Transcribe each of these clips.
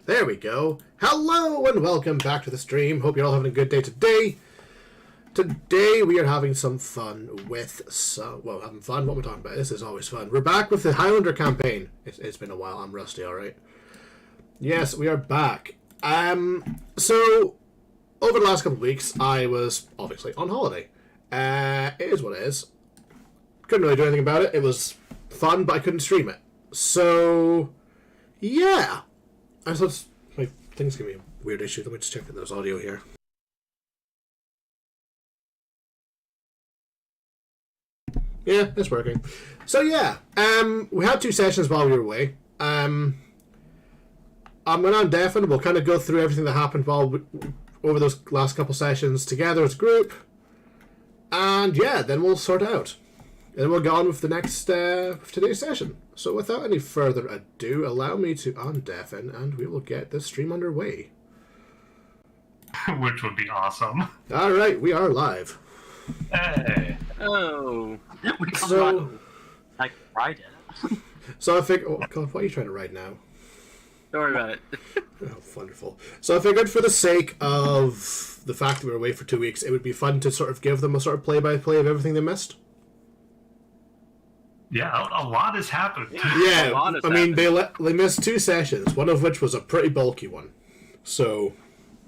There we go. Hello and welcome back to the stream. Hope you're all having a good day today. Today we are having some fun with having fun. What am I talking about? This is always fun. We're back with the Highlander campaign. It's been a while. I'm rusty, alright. Yes, we are back. So over the last couple of weeks, I was obviously on holiday. It is what it is. Couldn't really do anything about it. It was fun, but I couldn't stream it. So, yeah. I thought my thing's giving me a weird issue. Let me just check if there's audio here. Yeah, it's working. So yeah, we had 2 sessions while we were away. I'm on Deaf and we'll kind of go through everything that happened over those last couple sessions together as a group. And yeah, then we'll sort it out. And then we'll go on with the next today's session. So without any further ado, allow me to undeafen and we will get this stream underway. Which would be awesome. Alright, we are live. Hey. Oh. We can So, I can ride it. so I figured, oh god, what are you trying to write now? Don't worry about it. Oh, wonderful. So I figured for the sake of the fact that we were away for 2 weeks, it would be fun to sort of give them a sort of play-by-play of everything they missed. Yeah, a lot has happened. Yeah, I mean, happened. they missed 2 sessions, one of which was a pretty bulky one. So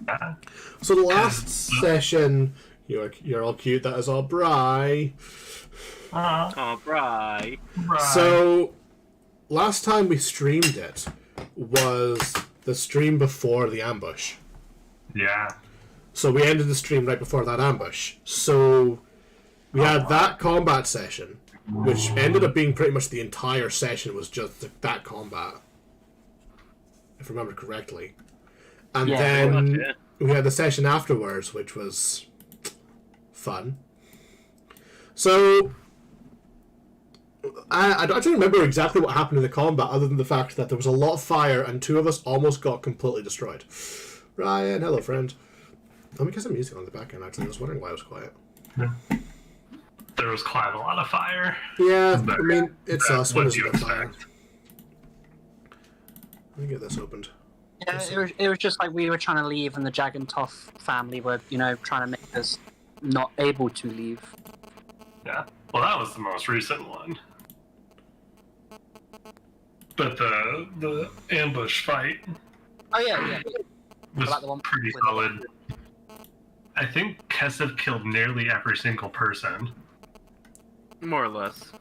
the last session, you're all cute, that is all Bri. Oh, Bri. So, last time we streamed it was the stream before the ambush. Yeah. So we ended the stream right before that ambush. So we had that combat session, which ended up being pretty much the entire session was just that combat, if I remember correctly. And then we had the session afterwards, which was fun. So I don't actually remember exactly what happened in the combat, other than the fact that there was a lot of fire and 2 of us almost got completely destroyed. Ryan, hello friend. Let me get some music on the background actually. I was wondering why it was quiet. Yeah. There was quite a lot of fire. Yeah, I mean, it's us. What What is do you the fire? expect? Let me get this opened. Yeah, it was just like we were trying to leave, and the Jag and Toff family were, trying to make us not able to leave. Yeah. Well, that was the most recent one. But the ambush fight Oh yeah. was Like the one pretty with the- solid. I think Kessev killed nearly every single person. More or less.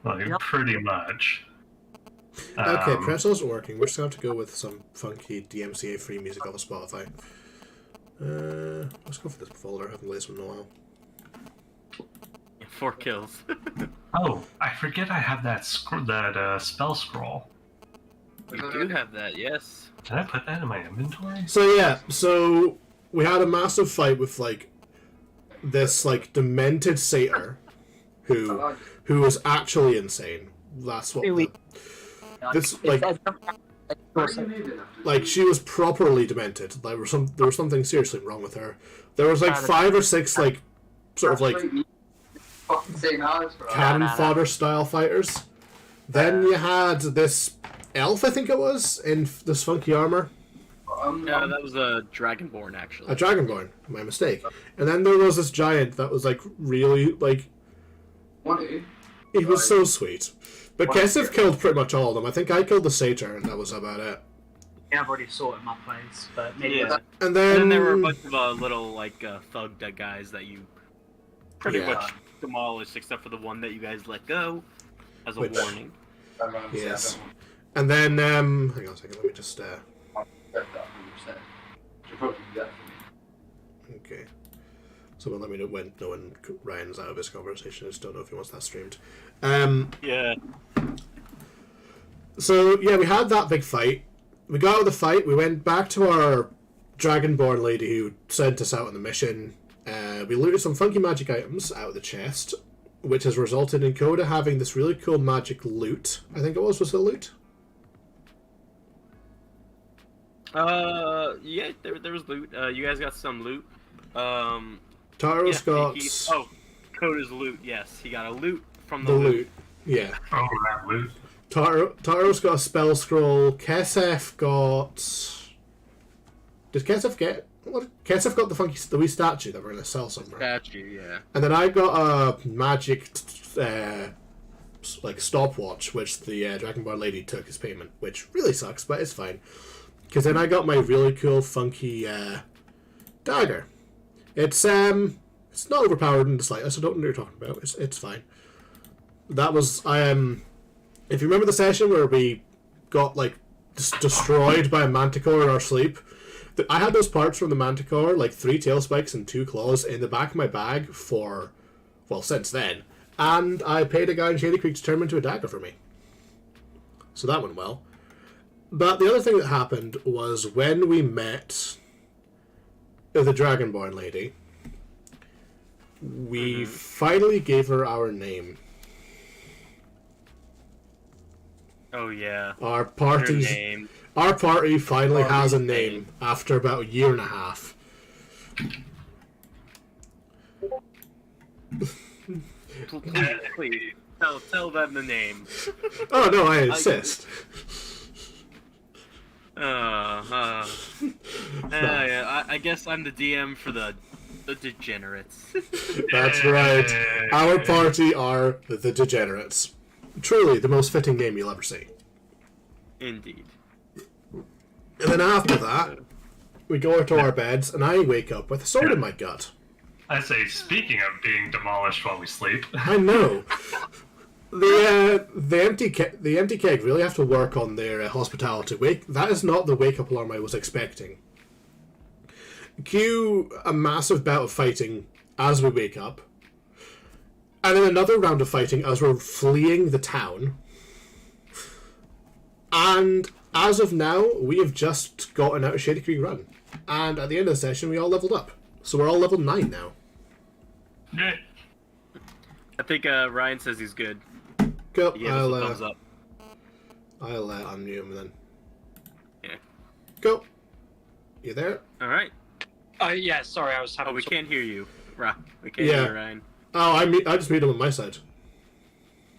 Like, Yep. pretty much. Okay, Pretzel isn't working. We're just going to have to go with some funky DMCA free music off of Spotify. Let's go for this folder. I haven't played this one in a while. 4 kills. Oh, I forget I have that spell scroll. You do have that, yes. Did I put that in my inventory? So yeah, so we had a massive fight with like this like demented satyr who was actually insane. That's what this like she was properly demented. There was something seriously wrong with her. There was like 5 or 6 like sort of like cannon fodder style fighters. Then you had this elf, I think it was, in this funky armor. Yeah, that was a Dragonborn, actually. A Dragonborn, my mistake. And then there was this giant that was like really like he was so sweet. But Kessev killed pretty much all of them. I think I killed the satyr and that was about it. Yeah, I've already sorted my plays, but maybe Yeah. And And then, then there were a bunch of little, like, thug guys that you pretty Yeah. much demolished, except for the one that you guys let go, as a Which- warning. yes. And then hang on a second, let me just okay. Someone let me know when Ryan's out of his conversation. I just don't know if he wants that streamed. Yeah. So yeah, we had that big fight. We got out of the fight. We went back to our Dragonborn lady who sent us out on the mission. We looted some funky magic items out of the chest, which has resulted in Coda having this really cool magic loot. I think it was it loot? Yeah, there was loot. You guys got some loot. Taro's got Coda's loot, yes. He got a loot from the loot. Yeah. Oh, that loot. Taro's got a spell scroll. Kesef got. Did Kesef get? What? Kesef got the wee statue that we're gonna sell somewhere. Statue, yeah. And then I got a magic like stopwatch, which the Dragonborn lady took as payment, which really sucks, but it's fine. Because then I got my really cool, funky dagger. It's not overpowered in the slightest. I don't know what you're talking about. It's fine. That was if you remember the session where we got like destroyed by a manticore in our sleep, I had those parts from the manticore, like 3 tail spikes and 2 claws, in the back of my bag since then. And I paid a guy in Shadycreek to turn him into a dagger for me. So that went well. But the other thing that happened was when we met the Dragonborn lady, we finally gave her our name. Oh yeah. Our party finally has a name after about a year and a half. Please tell them the name. Oh no, I insist. Yeah, I guess I'm the DM for the degenerates. That's right. Our party are the degenerates. Truly, the most fitting name you'll ever see. Indeed. And then after that, we go to our beds, and I wake up with a sword in my gut. I say, speaking of being demolished while we sleep. I know. The empty keg really have to work on their hospitality. That is not the wake-up alarm I was expecting. Cue a massive bout of fighting as we wake up. And then another round of fighting as we're fleeing the town. And as of now, we have just gotten out of Shadycreek Run. And at the end of the session, we all leveled up. So we're all level 9 now. Yeah. I think Ryan says he's good. Go. He gave us a thumbs up. I'll unmute him then. Yeah. Go. You there? All right. Yeah, sorry, I was having... Oh, we can't hear you. We can't hear you, Ryan. Oh, I just muted him on my side.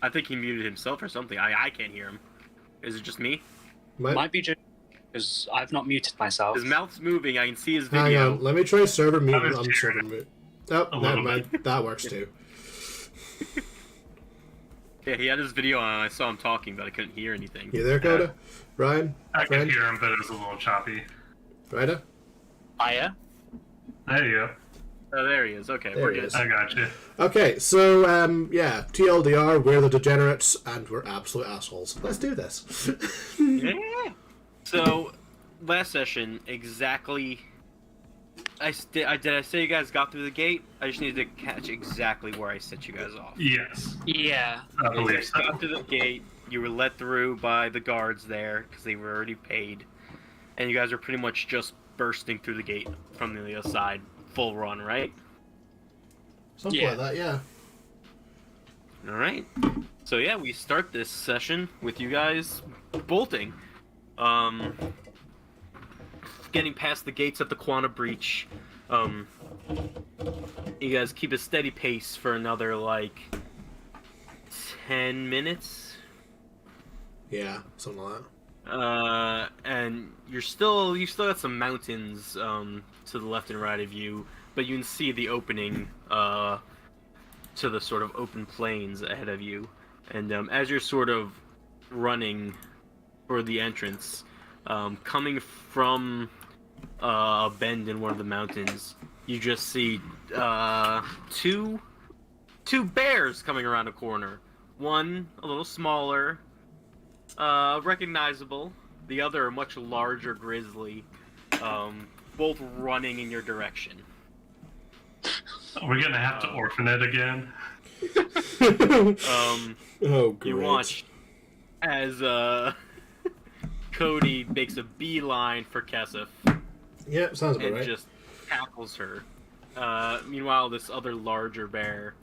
I think he muted himself or something. I can't hear him. Is it just me? Might be just because I've not muted myself. His mouth's moving. I can see his video. Hang on, let me try server mute and I was unserver mute. Oh, never mind. That works too. Yeah, he had his video on. I saw him talking, but I couldn't hear anything. You there, Coda? Ryan? I Friend? could hear him, but it was a little choppy. Rida? Hiya. There you go. Oh, there he is. Okay, There we're he good. is. I got you. Okay, so, TLDR, we're the degenerates, and we're absolute assholes. Let's do this. Yeah. So, last session, exactly. Did I say you guys got through the gate? I just needed to catch exactly where I set you guys off. Yes. Yeah. I You believe guys so. got through the gate. You were let through by the guards there because they were already paid, and you guys are pretty much just bursting through the gate from the other side, full run, right? Something like that, yeah. All right. So yeah, we start this session with you guys bolting. Getting past the gates at the Quana Breach. You guys keep a steady pace for another, 10 minutes. Yeah, something like that. And you still got some mountains, to the left and right of you, but you can see the opening, to the sort of open plains ahead of you. And, as you're sort of running for the entrance, coming from a bend in one of the mountains, you just see two bears coming around a corner. One a little smaller, recognizable. The other a much larger grizzly. Both running in your direction. We're gonna have to orphan it again. Oh, great. You watch as Cody makes a beeline for Kesef. Yep, sounds about And right. just tackles her. Meanwhile, this other larger bear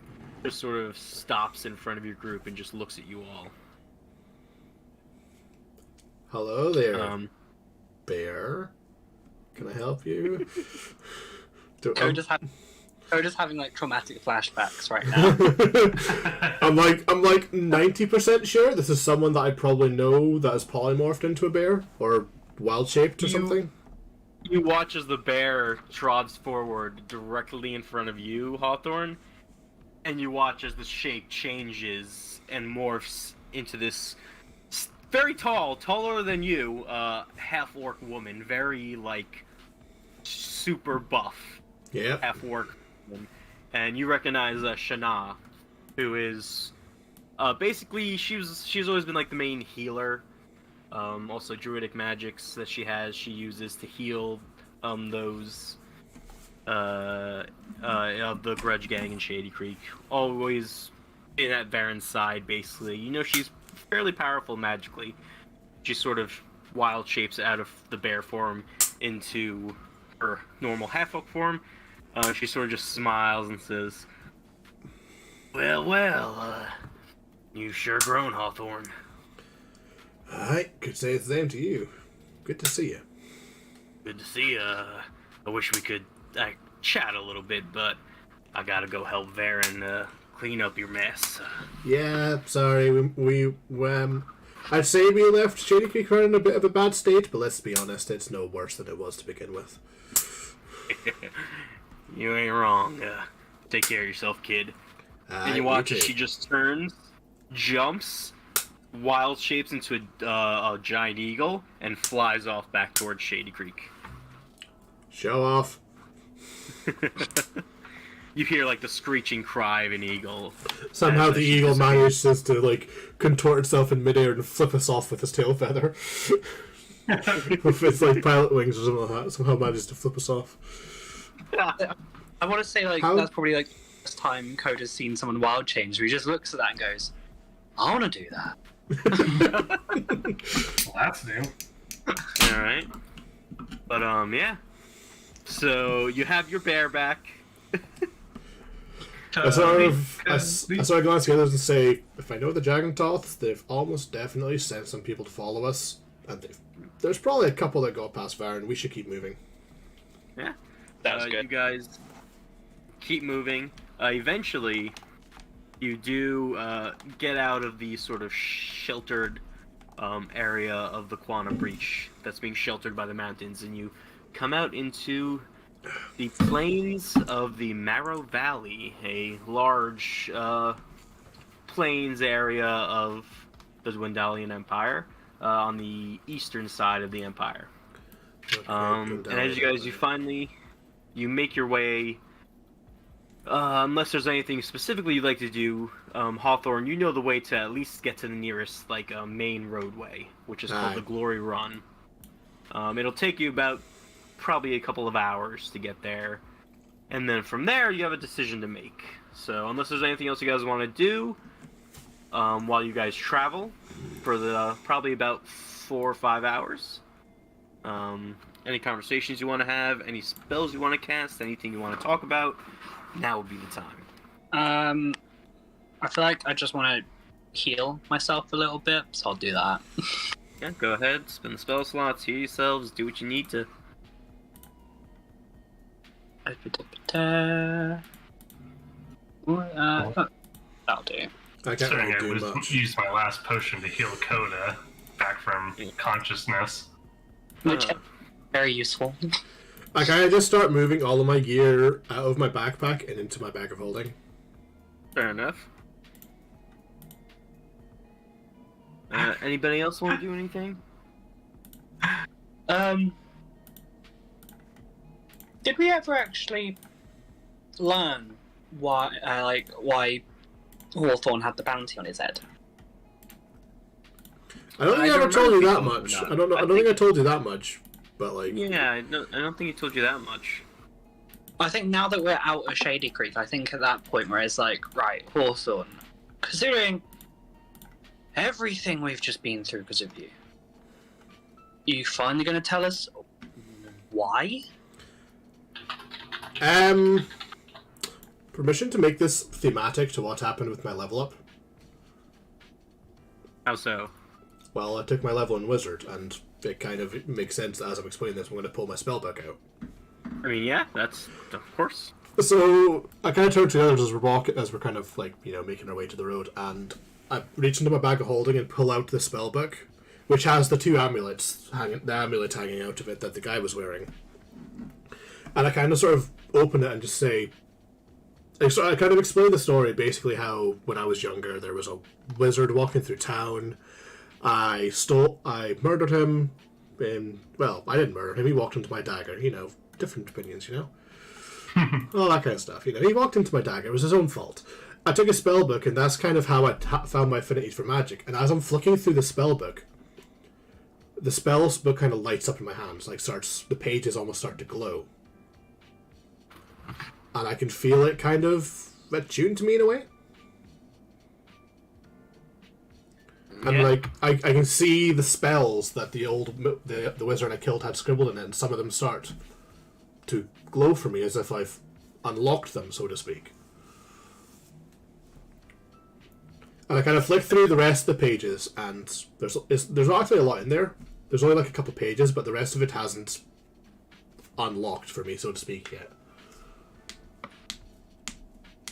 just sort of stops in front of your group and just looks at you all. Hello there, bear. Can I help you? Coda's had We're just having like traumatic flashbacks right now. I'm like 90% sure this is someone that I probably know that is polymorphed into a bear or wild shaped or something. You watch as the bear trots forward directly in front of you, Hawthorne, and you watch as the shape changes and morphs into this very tall, taller than you, half-orc woman, very, like, super buff Yeah. half-orc woman. And you recognize Shana, who is, basically, she's always been, like, the main healer. Also druidic magics that she has, she uses to heal those of the Grudge Gang in Shadycreek. Always in at Varen's side, basically. You know, she's fairly powerful magically. She sort of wild shapes out of the bear form into her normal half-orc form. She sort of just smiles and says, Well, you've sure grown, Hawthorne. I could say it's the same to you. Good to see you. Good to see you. I wish we could chat a little bit, but I gotta go help Varen clean up your mess. Yeah, sorry. I'd say we left Shadycreek in a bit of a bad state, but let's be honest, it's no worse than it was to begin with. You ain't wrong. Take care of yourself, kid. And you watch as she just turns, jumps, wild shapes into a giant eagle, and flies off back towards Shadycreek. Show off. You hear like the screeching cry of an eagle. Somehow the eagle manages to like contort itself in midair and flip us off with his tail feather. With its like pilot wings or something like that. Somehow manages to flip us off. I want to say like that's probably like the first time Code has seen someone wild change. Where he just looks at that and goes, "I want to do that." Well, that's new. All right, but yeah. So you have your bear back. I sort of glance at the others and say, if I know the Jagantoth, they've almost definitely sent some people to follow us, and there's probably a couple that got past Varen. We should keep moving. Yeah, That's good. You guys keep moving. Eventually, you do get out of the sort of sheltered area of the Quantum Breach that's being sheltered by the mountains, and you come out into the plains of the Marrow Valley, a large plains area of the Dwendalian Empire on the eastern side of the Empire. And as you make your way, unless there's anything specifically you'd like to do, Hawthorne, you know the way to at least get to the nearest main roadway, which is called the Glory Run. It'll take you about probably a couple of hours to get there, and then from there you have a decision to make. So unless there's anything else you guys want to do while you guys travel for the probably about 4 or 5 hours, any conversations you want to have, any spells you want to cast, anything you want to talk about, now would be the time. I feel like I just want to heal myself a little bit, so I'll do that. Yeah, go ahead, spend the spell slots, heal yourselves, do what you need to. That'll do. I can't Sorry, really I do much. used my last potion to heal Coda back from consciousness. Which very useful. Like, I just start moving all of my gear out of my backpack and into my bag of holding. Fair enough. Anybody else want to do anything? Did we ever actually learn why Hawthorne had the bounty on his head? I don't think I ever told you that much. I don't know. I don't think I told you that much, but like. Yeah, I don't think he told you that much. I think now that we're out of Shadycreek, I think at that point where it's like, right, Hawthorne, considering everything we've just been through because of you, you finally going to tell us why? Permission to make this thematic to what happened with my level up. How so? Well, I took my level in Wizard, and it kind of makes sense that as I'm explaining this, I'm going to pull my spellbook out. I mean, yeah, that's of course. So I kind of turned to the others as we're kind of like, making our way to the road, and I reach into my bag of holding and pull out the spell book, which has the two amulets the amulet hanging out of it that the guy was wearing. And I kind of sort of open it and just say, I kind of explain the story, basically how when I was younger there was a wizard walking through town. I murdered him, and, well, I didn't murder him, he walked into my dagger, different opinions, all that kind of stuff, he walked into my dagger, it was his own fault. I took a spell book, and that's kind of how I found my affinities for magic, and as I'm flicking through the spell book, the spells book kind of lights up in my hands, the pages almost start to glow. And I can feel it kind of attuned to me in a way. And I can see the spells that the wizard I killed had scribbled in it, and some of them start to glow for me as if I've unlocked them, so to speak. And I kind of flick through the rest of the pages, and there's not actually a lot in there. There's only like a couple pages, but the rest of it hasn't unlocked for me, so to speak, yet.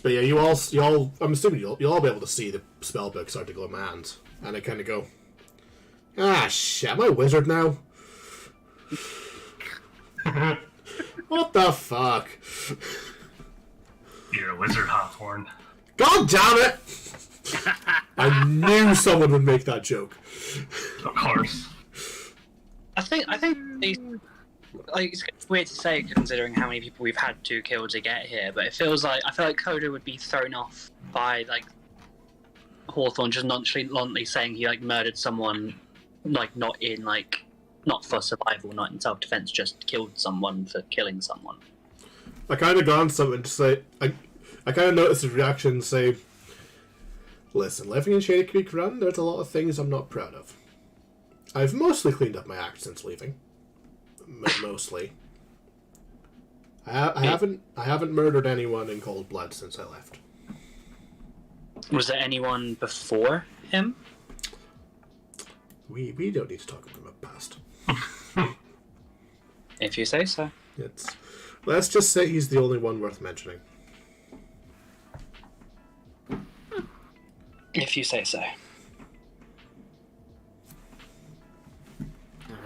But yeah, you all, I'm assuming you'll all be able to see the spellbook start to glow in my hands. And I kind of go, shit, am I a wizard now? What the fuck? You're a wizard, Hawthorne. God damn it! I knew someone would make that joke. Of course. I think these, it's weird to say considering how many people we've had to kill to get here, but I feel like Coda would be thrown off by Hawthorne just nonchalantly saying he murdered someone, not for survival, not in self-defense, just killed someone for killing someone. I kind of glance at him and say, I kind of noticed his reaction and say, listen, living in Shadycreek Run, there's a lot of things I'm not proud of. I've mostly cleaned up my act since leaving. Mostly. I haven't murdered anyone in cold blood since I left. Was there anyone before him? We don't need to talk about my past. If you say so. Let's just say he's the only one worth mentioning. If you say so.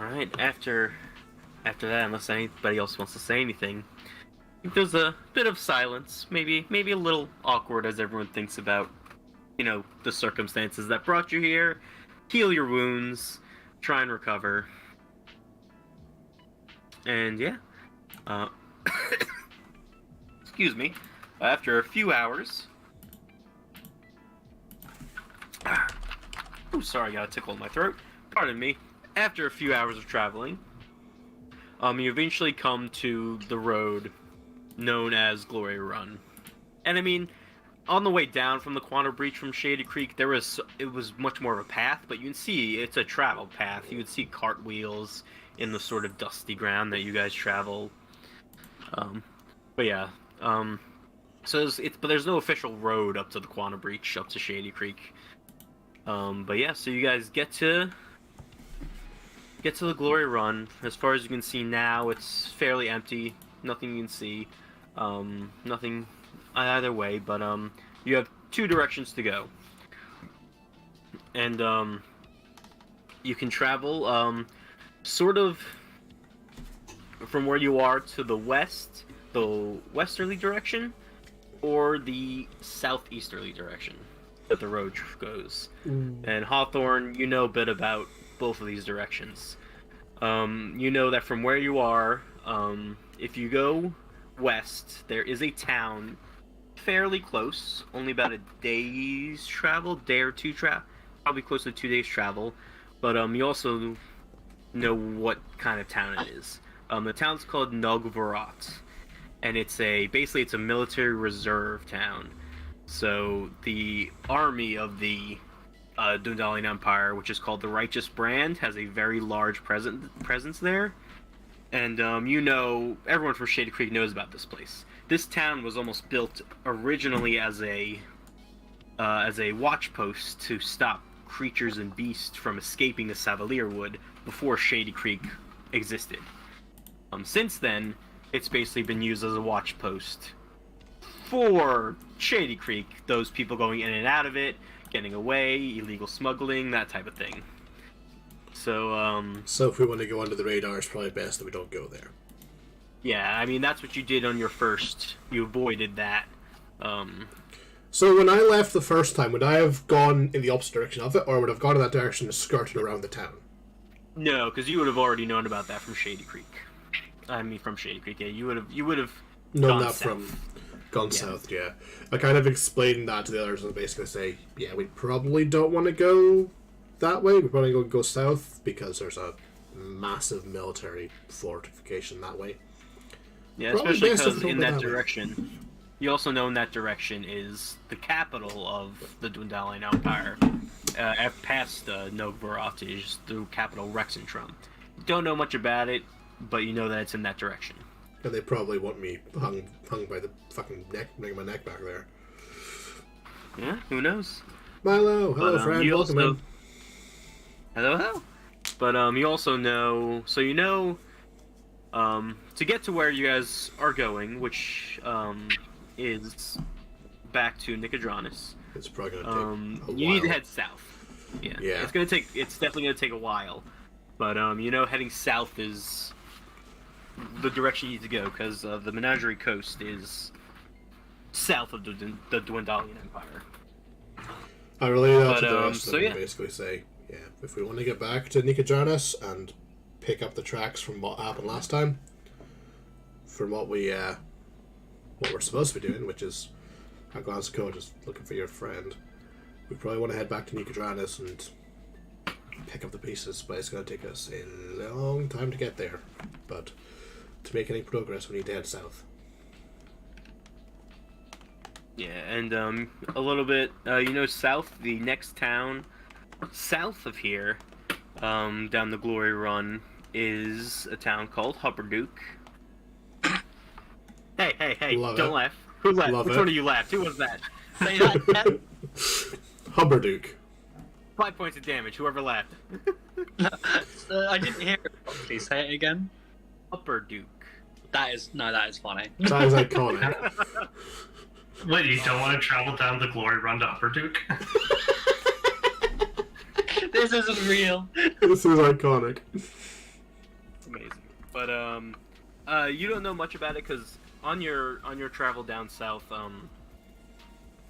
Alright, after that, unless anybody else wants to say anything, I think there's a bit of silence, maybe a little awkward as everyone thinks about, the circumstances that brought you here, heal your wounds, try and recover. And yeah, excuse me, after a few hours, oh sorry, I got a tickle in my throat, pardon me. After a few hours of traveling, you eventually come to the road known as Glory Run. And I mean, on the way down from the Quantum Breach from Shadycreek, it was much more of a path, but you can see it's a travel path. You would see cartwheels in the sort of dusty ground that you guys travel. But yeah, so but there's no official road up to the Quantum Breach, up to Shadycreek. But yeah, so you guys get to the Glory Run. As far as you can see now, it's fairly empty. Nothing you can see. Nothing either way, but you have two directions to go. And you can travel sort of from where you are to the west, the westerly direction, or the southeasterly direction that the road goes. And Hawthorne, you know a bit about both of these directions. You know that from where you are, if you go west, there is a town fairly close, only about a day's travel, day or two probably close to 2 days travel, but you also know what kind of town it is. The town's called Nogvarat, and basically it's a military reserve town. So the army of the Dundalian Empire, which is called the Righteous Brand, has a very large presence there. And everyone from Shadycreek knows about this place. This town was almost built originally as a watch post to stop creatures and beasts from escaping the Savalier Wood before Shadycreek existed. Since then, it's basically been used as a watch post for Shadycreek, those people going in and out of it, getting away, illegal smuggling, that type of thing. So, So if we want to go under the radar, it's probably best that we don't go there. yeah, I mean, that's what you did on your first. You avoided that. So when I left the first time, would I have gone in the opposite direction of it, or would I have gone in that direction and skirted around the town? No, because you would have already known about that from Shadycreek. I mean, from Shadycreek, yeah. You would have Known gone that south. from gone south, yeah. I kind of explained that to the others and basically say, yeah, we probably don't want to go that way. We're probably going to go south because there's a massive military fortification that way. Yeah, Probably especially best if because we in don't go that that way. direction, you also know in that direction is the capital of the Dwendalian Empire. Past Nogvaroth is the capital Rexentrum. Don't know much about it, but you know that it's in that direction. And they probably want me hung by the fucking neck, bring my neck back there. Yeah, who knows? Milo, hello But, friend, you welcome also- in. Hello. But you also know, so you know, to get to where you guys are going, which is back to Nicodranus. It's probably gonna take a You need to while. head south. Yeah. Yeah. It's definitely gonna take a while, but you know, heading south is the direction you need to go because the Menagerie Coast is south of the Dwendalian Empire. I relay that But, to the rest so of them yeah. and basically say, yeah, if we want to get back to Nicodranas and pick up the tracks from what happened last time, from what we're supposed to be doing, which is our glance code is looking for your friend, we probably want to head back to Nicodranas and pick up the pieces, but it's going to take us a long time to get there. But to make any progress, we need to head south. Yeah, and a little bit, you know, south, the next town south of here, down the Glory Run, is a town called Hupperduke. Hey, Love don't it. laugh. Who laughed? Love Which it. one of you laughed? Who was that? Say that again. Hubberduke. 5 points of damage, whoever laughed. I didn't hear it properly. Say it again. Hupperduke. That is funny. That is iconic. Wait, you don't want to travel down the Glory Run to Upper Duke? This isn't real. This is iconic. Amazing. But you don't know much about it because on your travel down south,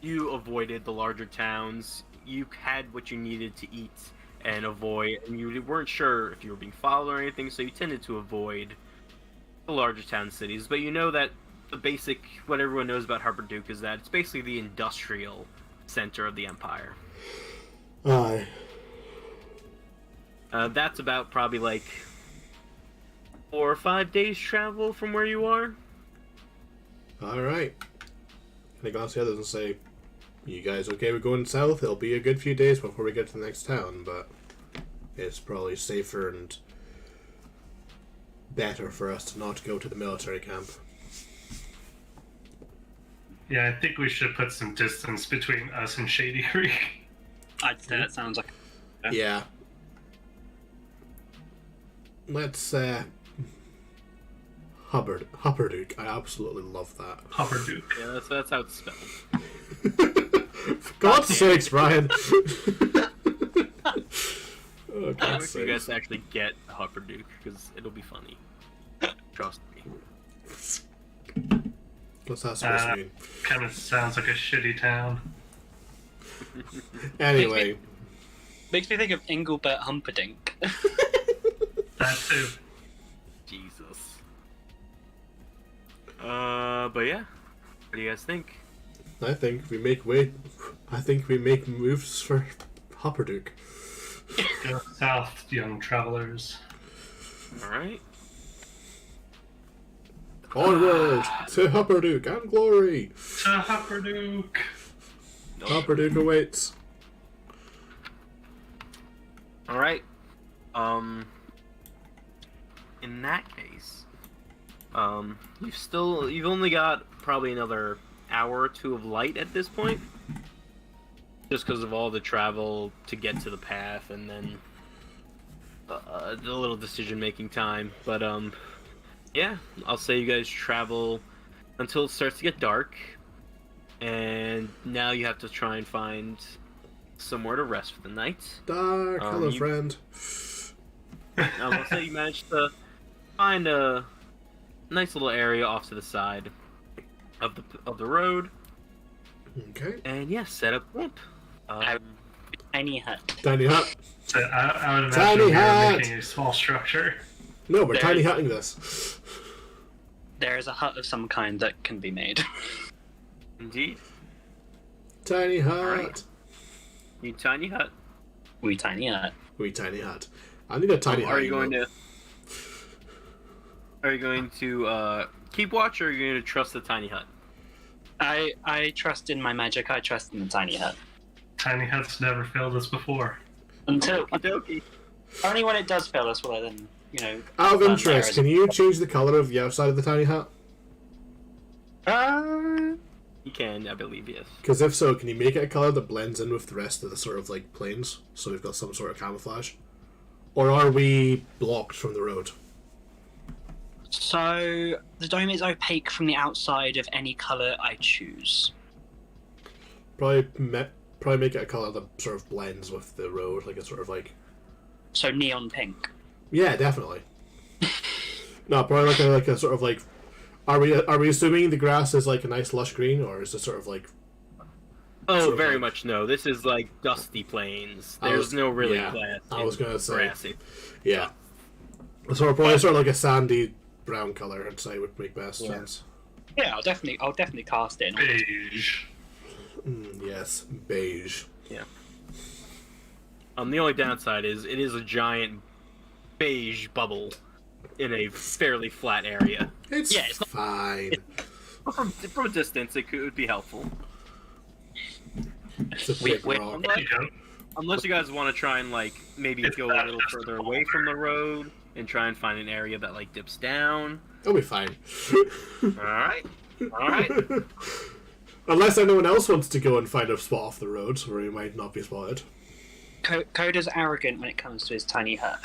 you avoided the larger towns. You had what you needed to eat and avoid, and you weren't sure if you were being followed or anything, so you tended to avoid the larger town cities. But you know that the basic, what everyone knows about Hupperduke is that it's basically the industrial center of the empire. Aye. That's about probably like 4 or 5 days travel from where you are. Alright. And I glance the others and say, you guys okay with going south? It'll be a good few days before we get to the next town, but it's probably safer and better for us to not go to the military camp. Yeah, I think we should put some distance between us and Shadycreek. I'd say that sounds like. Yeah. Let's, Hupperduke. I absolutely love that. Upper Duke. Yeah, that's how it's spelled. For God's sakes, Brian! Oh, I God's wish you guys sakes. actually get Hupperduke because it'll be funny. Trust me. What's that supposed to mean? Kind of sounds like a shitty town. Anyway, Makes me think of Engelbert Humperdinck. That too. Jesus. But yeah. What do you guys think? I think we make moves for Hupperduke. Go south, young travelers. Alright. Onward to Hupperduke and glory. To Upper Duke. Hupperduke awaits. Alright. In that case, you've only got probably another hour or two of light at this point. Just because of all the travel to get to the path and then the little decision-making time. But, yeah, I'll say you guys travel until it starts to get dark. And now you have to try and find somewhere to rest for the night. Dark, hello, friend. I'll say you managed to find a nice little area off to the side of the road. Okay. And yeah, set up camp. Tiny hut. Tiny hut. So I would Tiny imagine we hut. are making a small structure. No, we're There tiny is- hutting this. There is a hut of some kind that can be made. Indeed. Tiny hut. Alright. You tiny hut. We tiny hut. We tiny hut. I need a tiny hut. Are you going to keep watch, or are you going to trust the tiny hut? I trust in my magic. I trust in the tiny hut. Tiny huts never failed us before. Until Okie only when it does fail us will I then, Out of burn interest, there can you change the color of the outside of the tiny hut? You can, I believe, yes. Because if so, can you make it a color that blends in with the rest of the sort of like plains, so we've got some sort of camouflage? Or are we blocked from the road? So the dome is opaque from the outside of any color I choose. Probably make it a color that sort of blends with the road, like a sort of like. So neon pink. Yeah, definitely. No, probably like a sort of like. Are we assuming the grass is like a nice lush green, or is it sort of like? Oh, Sort of very like- much no. This is like dusty plains. I There's was- no really yeah, grass. I was gonna say. grassy. Yeah. So probably sort of like a sandy brown color, I'd say would make best Yeah. sense. Yeah, I'll definitely cast it. Beige. Yes, beige. The only downside is it is a giant beige bubble in a fairly flat area. It's, Yeah, it's not- fine. From a distance, it could be helpful. It's a We- big we- rock. There you go. Unless you guys want to try and like maybe It's go a not little just further a away from the road and try and find an area that like dips down. It'll be fine. All right. All right. Unless anyone else wants to go and find a spot off the road where he might not be spotted. Coda's arrogant when it comes to his tiny hut.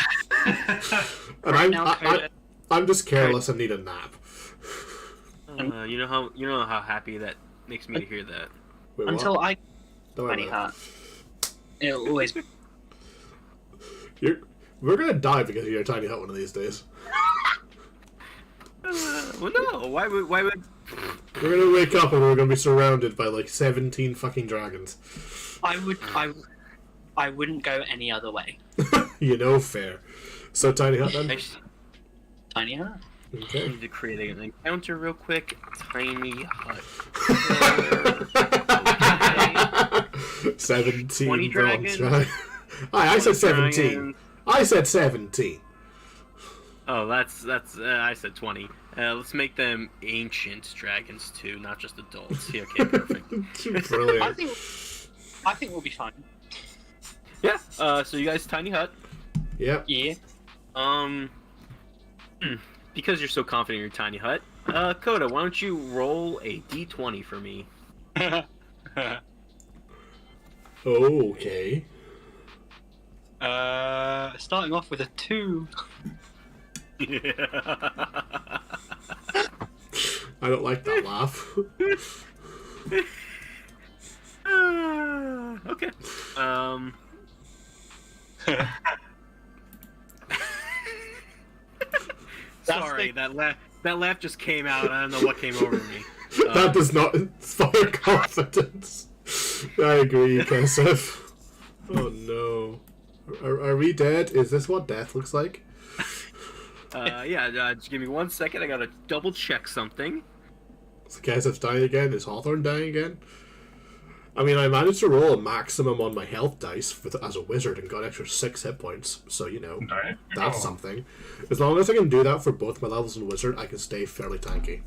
And Right now, Coda, I'm just careless and need a nap. You know how happy that makes me to hear that. Wait, until what? I Don't worry tiny about hut, it'll always be. We're gonna die because of your tiny hut one of these days. Well, no. Why would? We're gonna wake up and we're gonna be surrounded by like 17 fucking dragons. I wouldn't go any other way. Fair. So tiny hut then? Tiny hut. I Okay. need to create an encounter real quick. Tiny hut. 17 20 bronze dragons. dragon. I said 17. Dragons. I said 17. Oh, that's I said 20. Let's make them ancient dragons too, not just adults. Yeah, okay, perfect. Brilliant. I think we'll be fine. Yeah. So you guys tiny hut. Yep. Yeah. Because you're so confident in your tiny hut, Coda, why don't you roll a d20 for me? Okay. Starting off with a 2. I don't like that laugh. Okay. Sorry, that laugh just came out. I don't know what came over me. That does not inspire confidence. I agree, Kesef. Oh no. Are we dead? Is this what death looks like? Yeah, just give me 1 second. I gotta double check something. Is Kesef dying again? Is Hawthorne dying again? I mean, I managed to roll a maximum on my health dice as a wizard and got extra 6 hit points, so Right. that's Oh. something. As long as I can do that for both my levels in wizard, I can stay fairly tanky.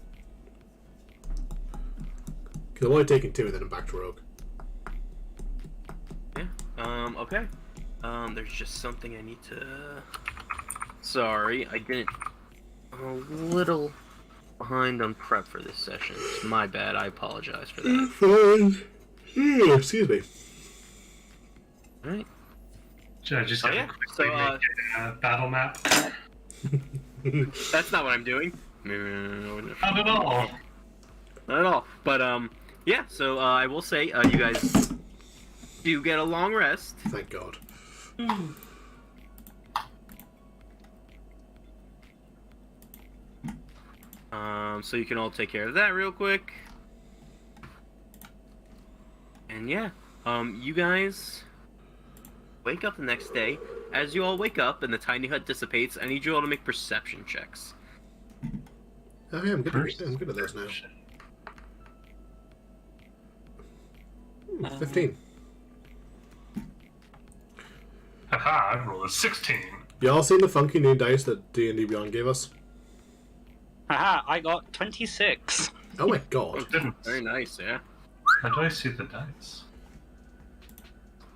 Because I'm only taking 2 and then I'm back to rogue. Yeah. Okay. There's just something I need to. Sorry, I didn't. I'm a little behind on prep for this session. It's my bad. I apologize for that. Fine. Excuse me. All right. Should I just Oh, have yeah. to quickly So, make a battle map? That's not what I'm doing. No, Not at all. not at all. But Yeah, so I will say, you guys do get a long rest. Thank God. So you can all take care of that real quick. And yeah, you guys wake up the next day. As you all wake up and the tiny hut dissipates, I need you all to make perception checks. Oh yeah, I'm good at those now. 15. Haha, I rolled a 16. Y'all seen the funky new dice that D&D Beyond gave us? Haha, I got 26. Oh my God. Very nice, yeah. How do I see the dice?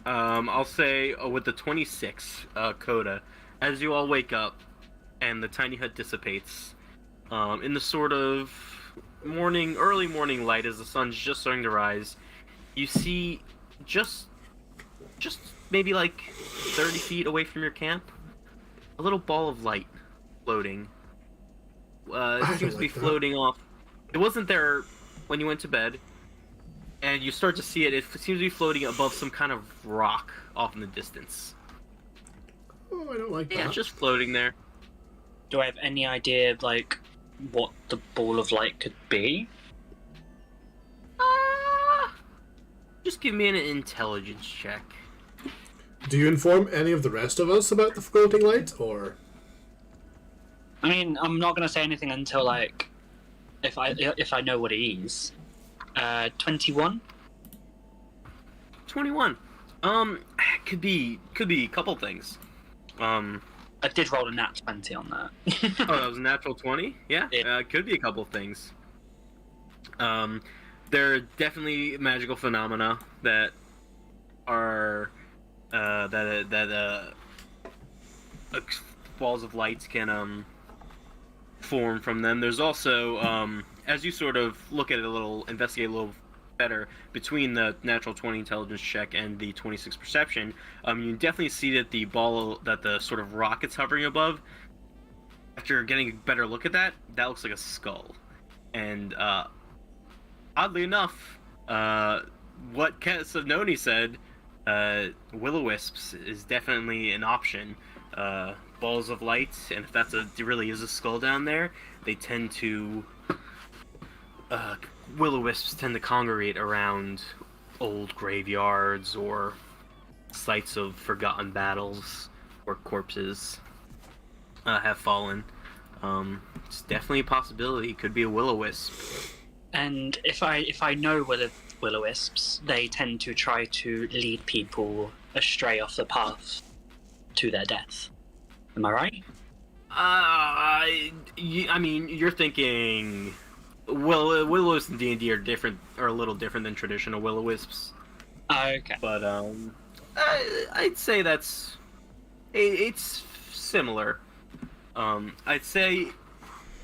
I'll say with the 26, Coda, as you all wake up and the tiny hut dissipates, in the sort of early morning light as the sun's just starting to rise, you see just maybe like 30 feet away from your camp, a little ball of light floating. It seems to be floating off. It wasn't there when you went to bed, and you start to see it. It seems to be floating above some kind of rock off in the distance. Oh, I don't like that. Yeah, just floating there. Do I have any idea, like, what the ball of light could be? Just give me an intelligence check. Do you inform any of the rest of us about the floating light, or? I mean, I'm not gonna say anything until, like, if I know what it is. 21. 21. Could be a couple things. I did roll a nat 20 on that. Oh, that was a natural 20? Yeah, Yeah. could be a couple things. There are definitely magical phenomena that are balls of lights can form from them. There's also as you sort of look at it investigate a little better between the natural 20 intelligence check and the 26 perception, you definitely see that the sort of rock it's hovering above, after getting a better look at that looks like a skull. And oddly enough, what Savnoni said, will-o-wisps is definitely an option. Balls of light, and if really is a skull down there, they tend to will-o-wisps tend to congregate around old graveyards or sites of forgotten battles where corpses have fallen. It's definitely a possibility. It could be a will-o-wisp. And if I know will-o-wisps, they tend to try to lead people astray off the path to their death. Am I right? I mean, you're thinking. Well, will-o-wisps in D&D are a little different than traditional will-o-wisps. Okay. But I'd say it's similar. I'd say.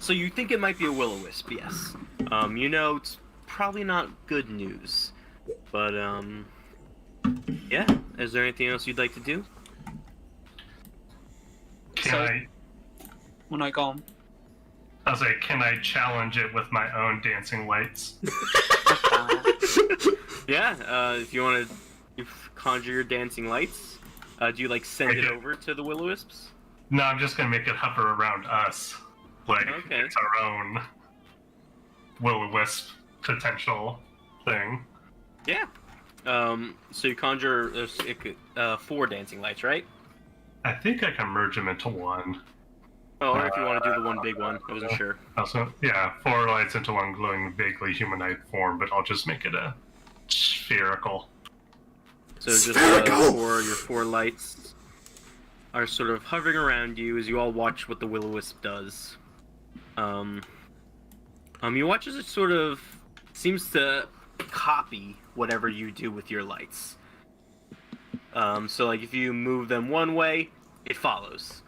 So you think it might be a will-o-wisp? Yes. It's probably not good news, but yeah. Is there anything else you'd like to do? When I go on. I was like, can I challenge it with my own dancing lights? Yeah. If you want to conjure your dancing lights, do you send it over to the will-o-wisps? No, I'm just gonna make it hover around us. Okay. It's our own will-o-wisp potential thing. Yeah. So you conjure 4 dancing lights, right? I think I can merge them into one. Oh, or if you want to do the one big one, I wasn't sure. Also, yeah, 4 lights into one glowing, vaguely humanoid form, but I'll just make it a spherical. So just your 4 lights are sort of hovering around you as you all watch what the will-o-wisp does. You watch as it sort of seems to copy whatever you do with your lights. So if you move them one way, it follows.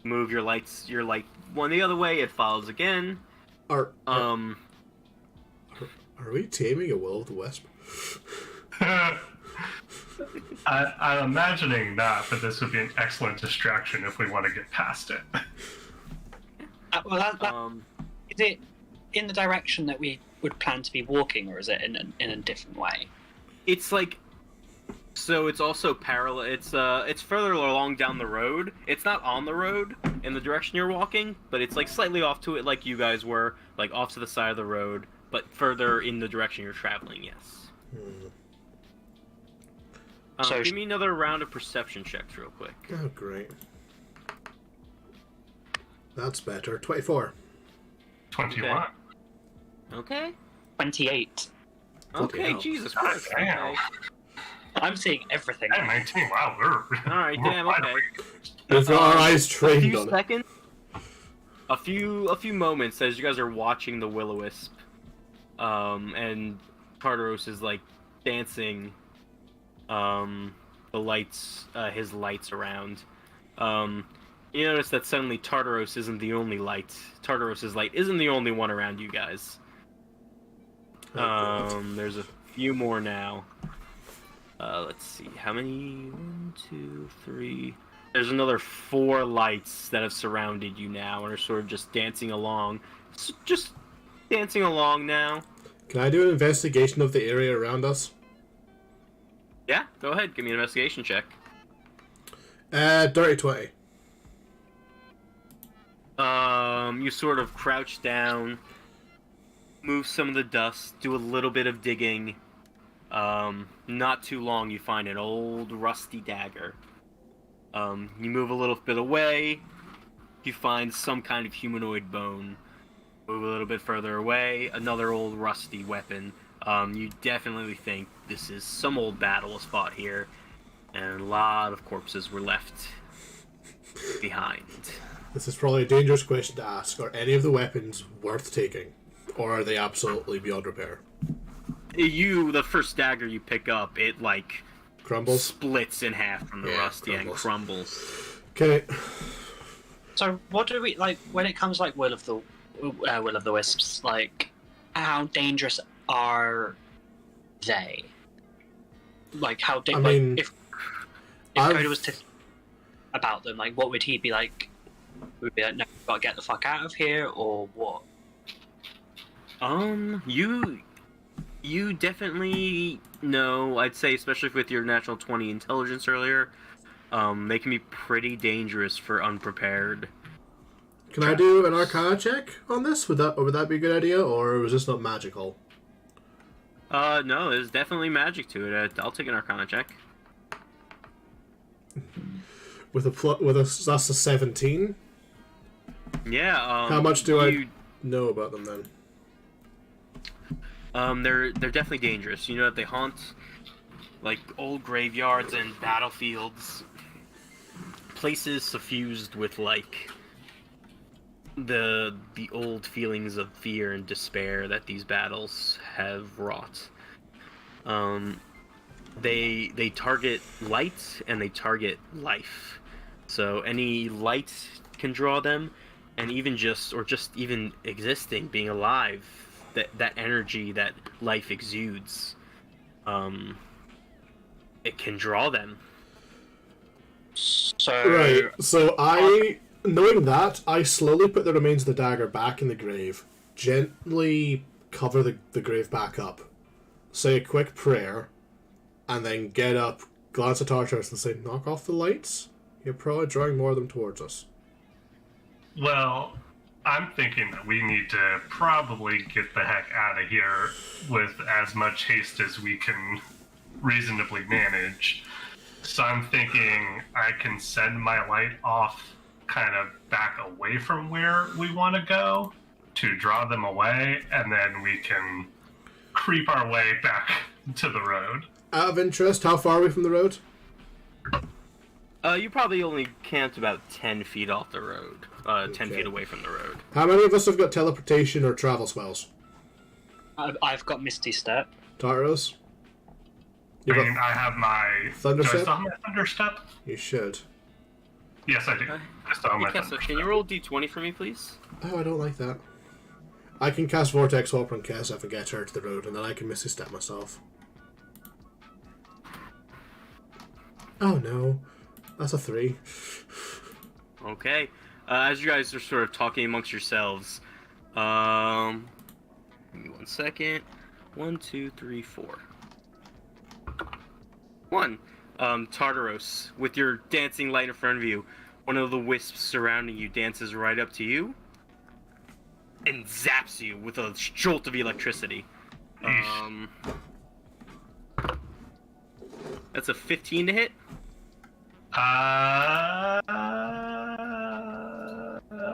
Move your light one the other way, it follows again. Are we taming a will-o-wisp? I'm imagining not, but this would be an excellent distraction if we want to get past it. Is it in the direction that we would plan to be walking, or is it in a different way? It's like, so it's also parallel. It's further along down the road. It's not on the road in the direction you're walking, but it's like slightly off to it, like you guys were, like off to the side of the road, but further in the direction you're traveling. Yes. So give me another round of perception checks, real quick. Oh, great. That's better. 24. 21. Okay. 28. Okay, hell. Jesus Christ. Damn. Okay. I'm seeing everything. And 19. Wow, we're. All right, we're damn. wide Okay. awake. We've got our eyes A trained few on it. seconds. A few moments as you guys are watching the Will-O-Wisp, and Tartaros is like dancing, the lights, his lights around. You notice that suddenly Tartaros isn't the only light. Tartaros' light isn't the only one around you guys. There's a few more now. Let's see, how many? 1, 2, 3. There's another 4 lights that have surrounded you now and are sort of just dancing along. Just dancing along now. Can I do an investigation of the area around us? Yeah, go ahead, give me an investigation check. Dirty 20. You sort of crouch down, move some of the dust, do a little bit of digging. Not too long, you find an old rusty dagger. You move a little bit away, you find some kind of humanoid bone. Move a little bit further away, another old rusty weapon. You definitely think this is some old battle was fought here, and a lot of corpses were left behind. This is probably a dangerous question to ask. Are any of the weapons worth taking? Or are they absolutely beyond repair? The first dagger you pick up, it like Crumbles? splits in half from the Yeah, rust, and crumbles. Okay. So what do we like when it comes like Will of the Wisps? Like, how dangerous are they? Like, how I mean, if I've- Coda was to about them, like, what would he be like? Would be like, no, we've got to get the fuck out of here, or what? You definitely know, I'd say, especially with your natural 20 intelligence earlier, they can be pretty dangerous for unprepared. Can I do an Arcana check on this? Would that be a good idea, or was this not magical? No, there's definitely magic to it. I'll take an Arcana check. That's a 17. Yeah. How much do I know about them then? They're definitely dangerous. You know that they haunt like old graveyards and battlefields, places suffused with like the old feelings of fear and despair that these battles have wrought. They target light and they target life. So any light can draw them, and even just even existing, being alive, that energy that life exudes, it can draw them. So Right. So knowing that, I slowly put the remains of the dagger back in the grave, gently cover the grave back up, say a quick prayer, and then get up, glance at Tartarus, and say, "Knock off the lights. You're probably drawing more of them towards us." Well, I'm thinking that we need to probably get the heck out of here with as much haste as we can reasonably manage. So I'm thinking I can send my light off kind of back away from where we want to go to draw them away, and then we can creep our way back to the road. Out of interest, how far are we from the road? You probably only camped about 10 feet off the road. 10 Okay. feet away from the road. How many of us have got teleportation or travel spells? I've got Misty Step. Tartarus? I mean, I have my... Thunder Do I Step? still have my Thunder Step? You should. Yes, I do. Okay. I still have Hey, my Kessa, Thunder can you Step. roll D20 for me, please? Oh, I don't like that. I can cast Vortex Hopper on Kessa and get her to the road, and then I can Misty Step myself. Oh no. That's a 3. Okay. As you guys are sort of talking amongst yourselves, Give me 1 second. 1, 2, 3, 4. 1. Tartaros, with your dancing light in front of you, one of the wisps surrounding you dances right up to you and zaps you with a jolt of electricity. That's a 15 to hit.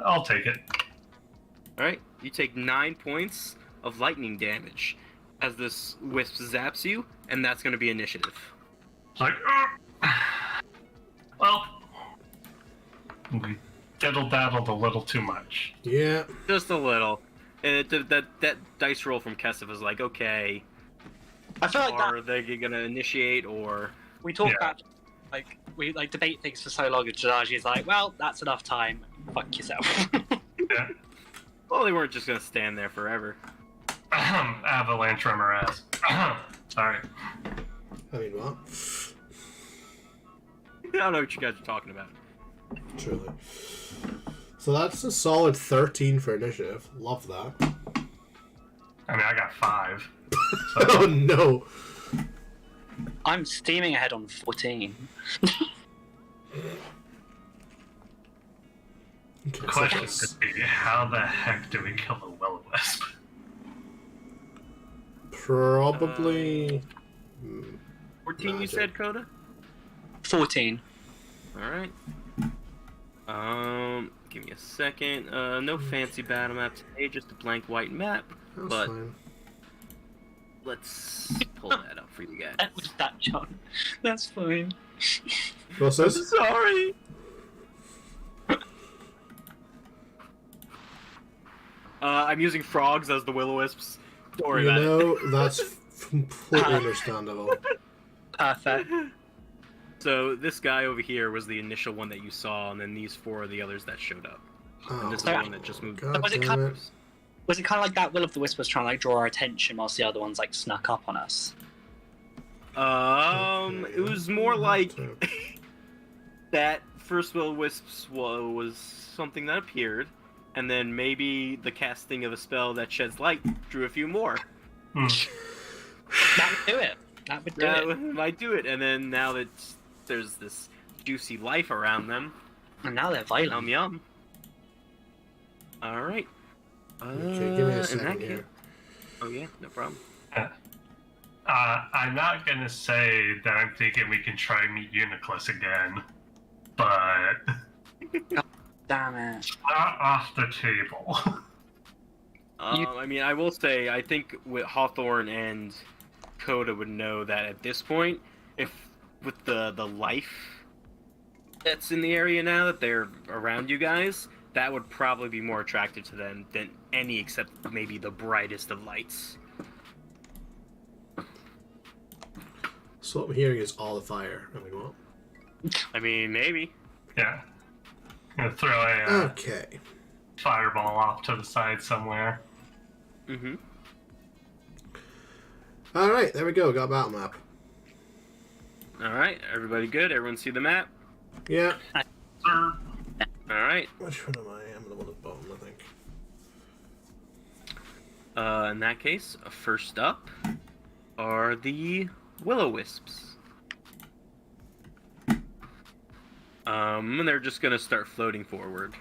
I'll take it. Alright, you take 9 points of lightning damage as this wisp zaps you, and that's going to be initiative. It's like, well, we diddle-daddled a little too much. Yeah. Just a little. That dice roll from Kesef is like, okay, I feel like are they going to initiate, or... we talk about, like, we like debate things for so long, and Jiraji's like, well, that's enough time. Fuck yourself. Yeah. Well, they weren't just going to stand there forever. Avalanche rumor ass. Sorry. I mean, what? I don't know what you guys are talking about. Truly. So that's a solid 13 for initiative. Love that. I mean, I got 5. Oh no! I'm steaming ahead on 14. Okay, The question could be, how the heck do we kill the will-o-wisp? probably 14, you magic. said, Coda? 14. Alright. Give me a second. No fancy battle map today, just a blank white map. That's but fine. let's pull that up for you guys. That was that, John. That's fine. What's this? Sorry! I'm using frogs as the will-o-wisps. Don't worry You about it. know, that's completely understandable. Perfect. So this guy over here was the initial one that you saw, and then these 4 are the others that showed up. Oh, And this is the one that just moved. God Was it damn kind it. Was it kind of like that Will of the Wisp was trying to like draw our attention whilst the other ones like snuck up on us? It was more like that first will-o-wisps was something that appeared, and then maybe the casting of a spell that sheds light drew a few more. That would do it. That would do That it. might do it, and then now that there's this juicy life around them, And now they're violent. yum yum. Alright. Okay, give me a in second that here. case- Oh yeah, no problem. I'm not gonna say that I'm thinking we can try meet Uniclus again, but Damn it. it's not off the table. I mean, I will say, I think with Hawthorne and Coda would know that at this point, if with the life that's in the area now, that they're around you guys, that would probably be more attractive to them than any except maybe the brightest of lights. So what I'm hearing is all the fire. I'm like, what? I mean, maybe. Yeah. Gonna throw a Okay. fireball off to the side somewhere. Mm-hmm. Alright, there we go. Got a battle map. Alright, everybody good? Everyone see the map? Yeah. Sir, Alright. Which one am I? I'm the one at the bottom, I think. In that case, first up are the will-o-wisps. And they're just gonna start floating forward,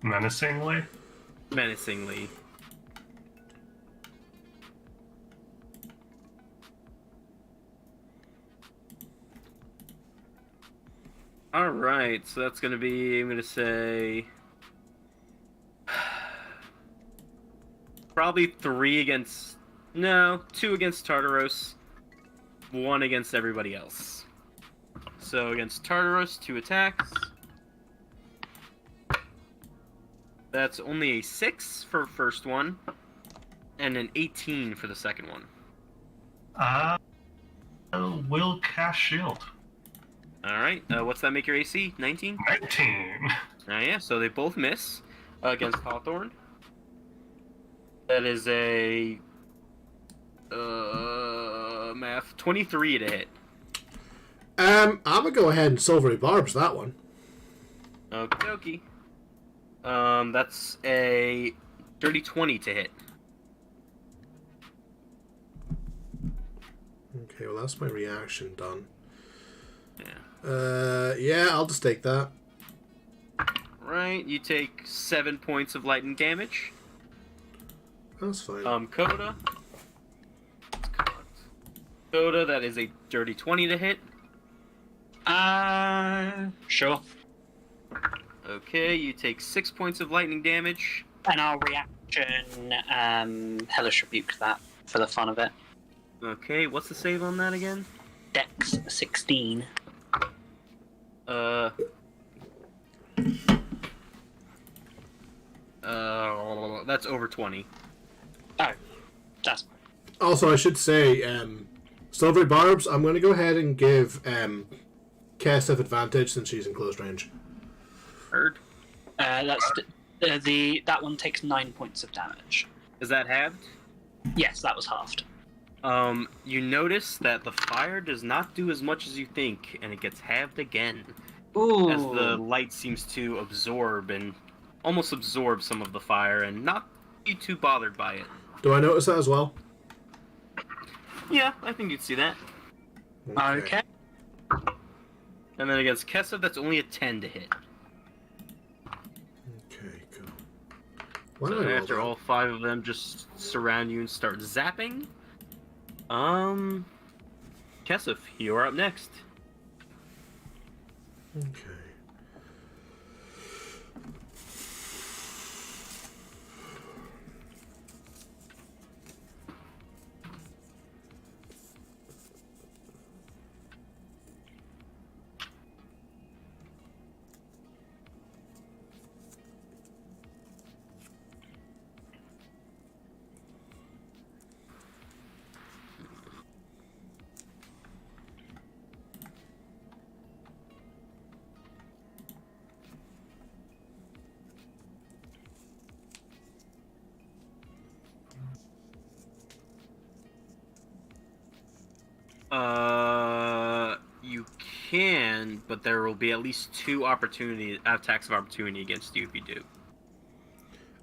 menacingly. menacingly. Alright, so that's gonna be, I'm gonna say... probably 3 against... No, 2 against Tartaros, 1 against everybody else. So against Tartaros, 2 attacks. That's only a 6 for first one, and an 18 for the second one. Will cast shield. Alright, what's that make your AC? 19? 19. Yeah, so they both miss against Hawthorne. That is a... math, 23 to hit. I'm gonna go ahead and silvery barbs that one. Okie dokie. That's a Dirty 20 to hit. Okay, well that's my reaction done. Yeah. Yeah, I'll just take that. Right, you take 7 points of lightning damage. That's fine. Coda. Coda, that is a dirty 20 to hit. Sure. Okay, you take 6 points of lightning damage. And I'll reaction, Hellish Rebuke that for the fun of it. Okay, what's the save on that again? Dex 16. That's over 20. Oh, that's Also, I should say, Silvery Barbs, I'm going to go ahead and give Kesef advantage since she's in close range. Heard. that one takes 9 points of damage. Is that halved? Yes, that was halved. You notice that the fire does not do as much as you think, and it gets halved again. Ooh. As the light seems to absorb and almost absorb some of the fire and not be too bothered by it. Do I notice that as well? Yeah, I think you'd see that. Okay. And then against Kesef, that's only a 10 to hit. Okay, cool. Why So do I roll after that? all 5 of them just surround you and start zapping, Kesef, you're up next. Okay. You can, but there will be at least 2 attacks of opportunity against you if you do.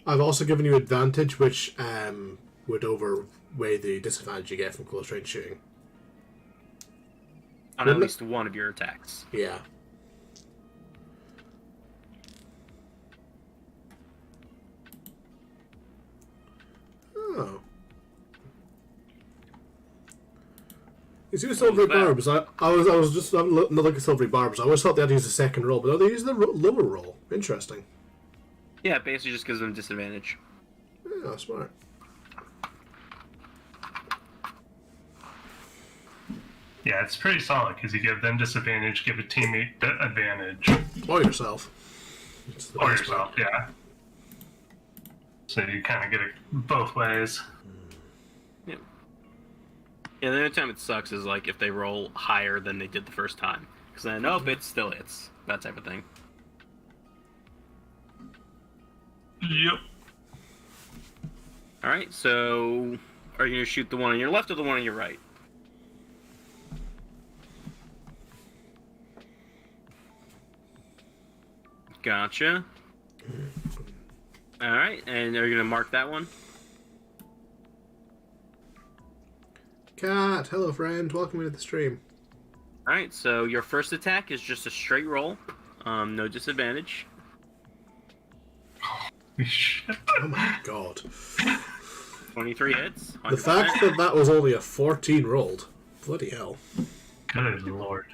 I've also given you advantage, which would outweigh the disadvantage you get from close range shooting. On Wouldn't at it? least one of your attacks. Yeah. Oh. You see the silvery that? barbs? I was just not looking at silvery barbs. I always thought they had to use the second roll, but no, they use the lower roll. Interesting. Yeah, it basically just gives them disadvantage. Yeah, smart. Yeah, it's pretty solid because you give them disadvantage, give a teammate advantage. Or yourself. It's the Or best yourself, part. yeah. So you kind of get it both ways. Yeah, the only time it sucks is like if they roll higher than they did the first time. Because then, nope, it still hits. That type of thing. Yep. Alright, so are you going to shoot the one on your left or the one on your right? Gotcha. Alright, and are you going to mark that one? Cat, hello friend, welcome to the stream. Alright, so your first attack is just a straight roll. No disadvantage. Shit. Oh my god. 23 hits. The 100%. fact that that was only a 14 rolled. Bloody hell. Good lord.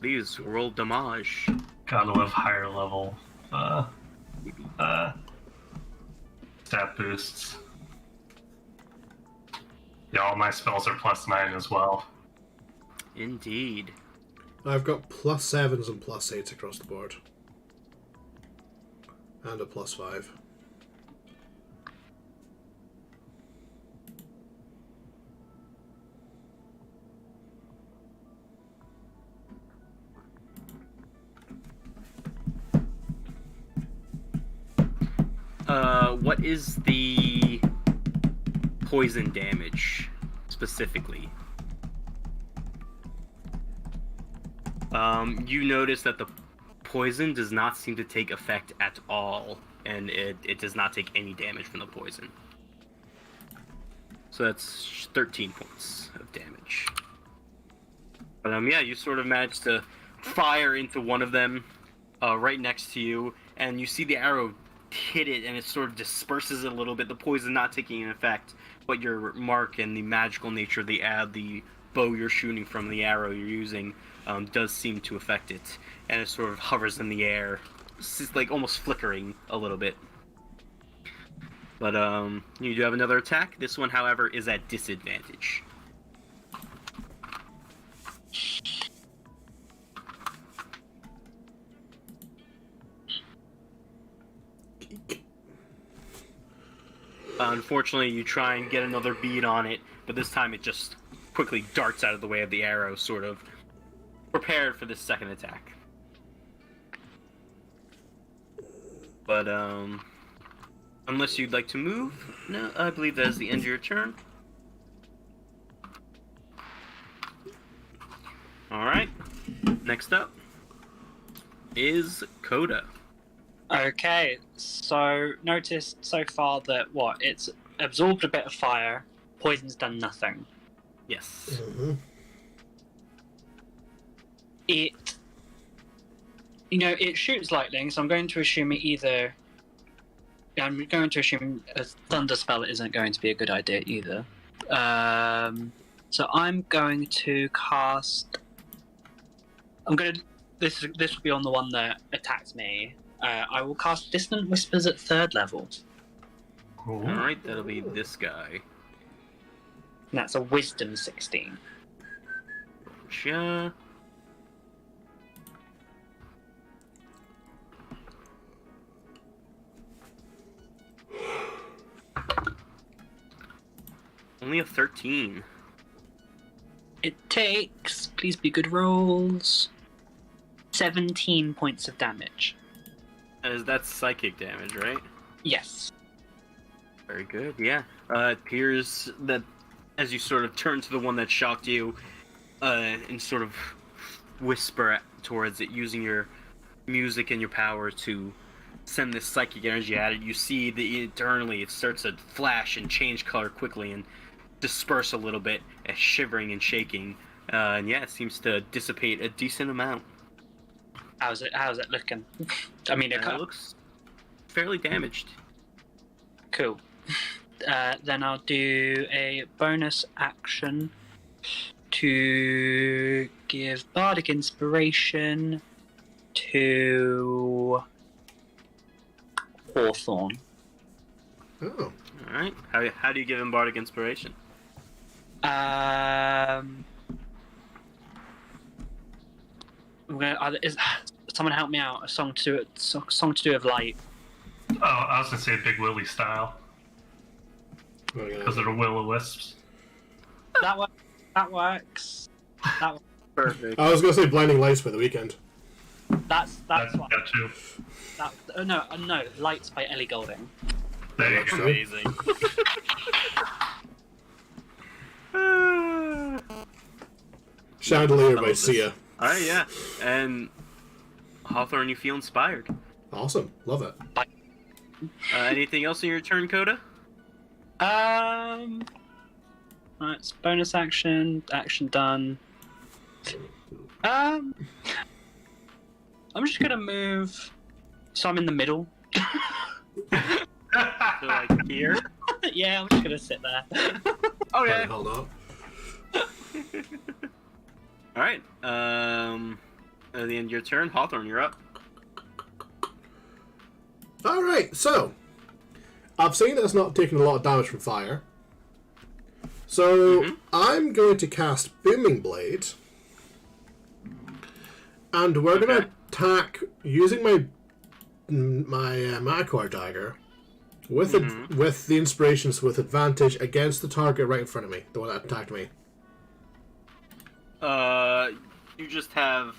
These roll damage. Gotta love higher level stat boosts. Yeah, all my spells are +9 as well. Indeed. I've got +7s and +8s across the board. And a +5. What is the poison damage specifically? You notice that the poison does not seem to take effect at all and it does not take any damage from the poison. So that's 13 points of damage. But yeah, you sort of manage to fire into one of them right next to you, and you see the arrow hit it, and it sort of disperses it a little bit. The poison not taking an effect, but your mark and the magical nature of the bow you're shooting from, the arrow you're using, does seem to affect it, and it sort of hovers in the air, it's like almost flickering a little bit. But you do have another attack. This one, however, is at disadvantage. Unfortunately, you try and get another bead on it, but this time it just quickly darts out of the way of the arrow, sort of prepared for this second attack. But, unless you'd like to move, no, I believe that is the end of your turn. Alright, next up is Coda. Okay, so noticed so far that it's absorbed a bit of fire, poison's done nothing. Yes. Mm-hmm. It shoots lightning, so I'm going to assume a thunder spell isn't going to be a good idea either. So I'm going to cast. This will be on the one that attacks me. I will cast Distant Whispers at 3rd level. Cool. Alright, that'll be this guy. And that's a Wisdom 16. Sure. Only a 13. It takes, please be good rolls, 17 points of damage. That's psychic damage, right? Yes. Very good, yeah. It appears that as you sort of turn to the one that shocked you, and sort of whisper towards it, using your music and your power to send this psychic energy at it, you see that internally it starts to flash and change color quickly and disperse a little bit, shivering and shaking. And yeah, it seems to dissipate a decent amount. How's it looking? I mean, It looks fairly damaged. Cool. Then I'll do a bonus action to give Bardic Inspiration to Hawthorne. Oh. Alright, how do you give him Bardic Inspiration? Someone help me out. A song to do with light. Oh, I was gonna say Big Willie style because they're will-o-wisps. That works. That works. Perfect. I was going to say Blinding Lights for the weekend. That's what. That too. No. Lights by Ellie Goulding. There you That's go. Amazing. Chandelier by love this. Sia. Alright, yeah. And Hawthorne, you feel inspired. Awesome. Love it. Anything else in your turn, Coda? It's bonus action. Action done. I'm just gonna move. So I'm in the middle. So, like, here? Yeah, I'm just gonna sit there. Why Okay. the hell not? Alright, at the end of your turn, Hawthorne, you're up. Alright, so I've seen that it's not taking a lot of damage from fire. So I'm going to cast Booming Blade. And we're going to attack using my Macor dagger with with the inspirations with advantage against the target right in front of me, the one that attacked me. You just have...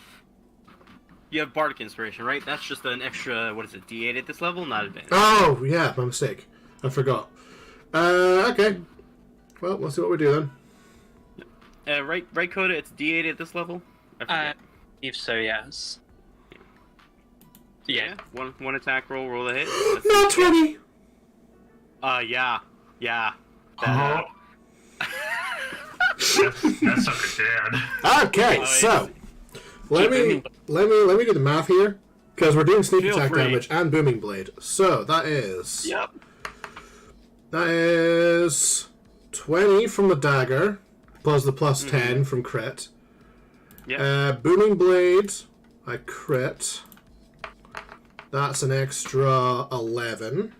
You have Bardic Inspiration, right? That's just an extra, what is it, D8 at this level? Not advantage. Oh, yeah, my mistake. I forgot. Okay. Well, let's see what we do then. Right, Coda, it's D8 at this level? I forget. If so, yes. Yeah. One attack roll. Roll a hit. Not 20! Yeah. Oh. That's such a dad. Okay, Oh, so let me do the math here, because we're doing sneak Feel attack free. damage and booming blade. So that is Yep. 20 from the dagger plus the plus 10 from crit. Yeah. Booming blade, I crit. That's an extra 11.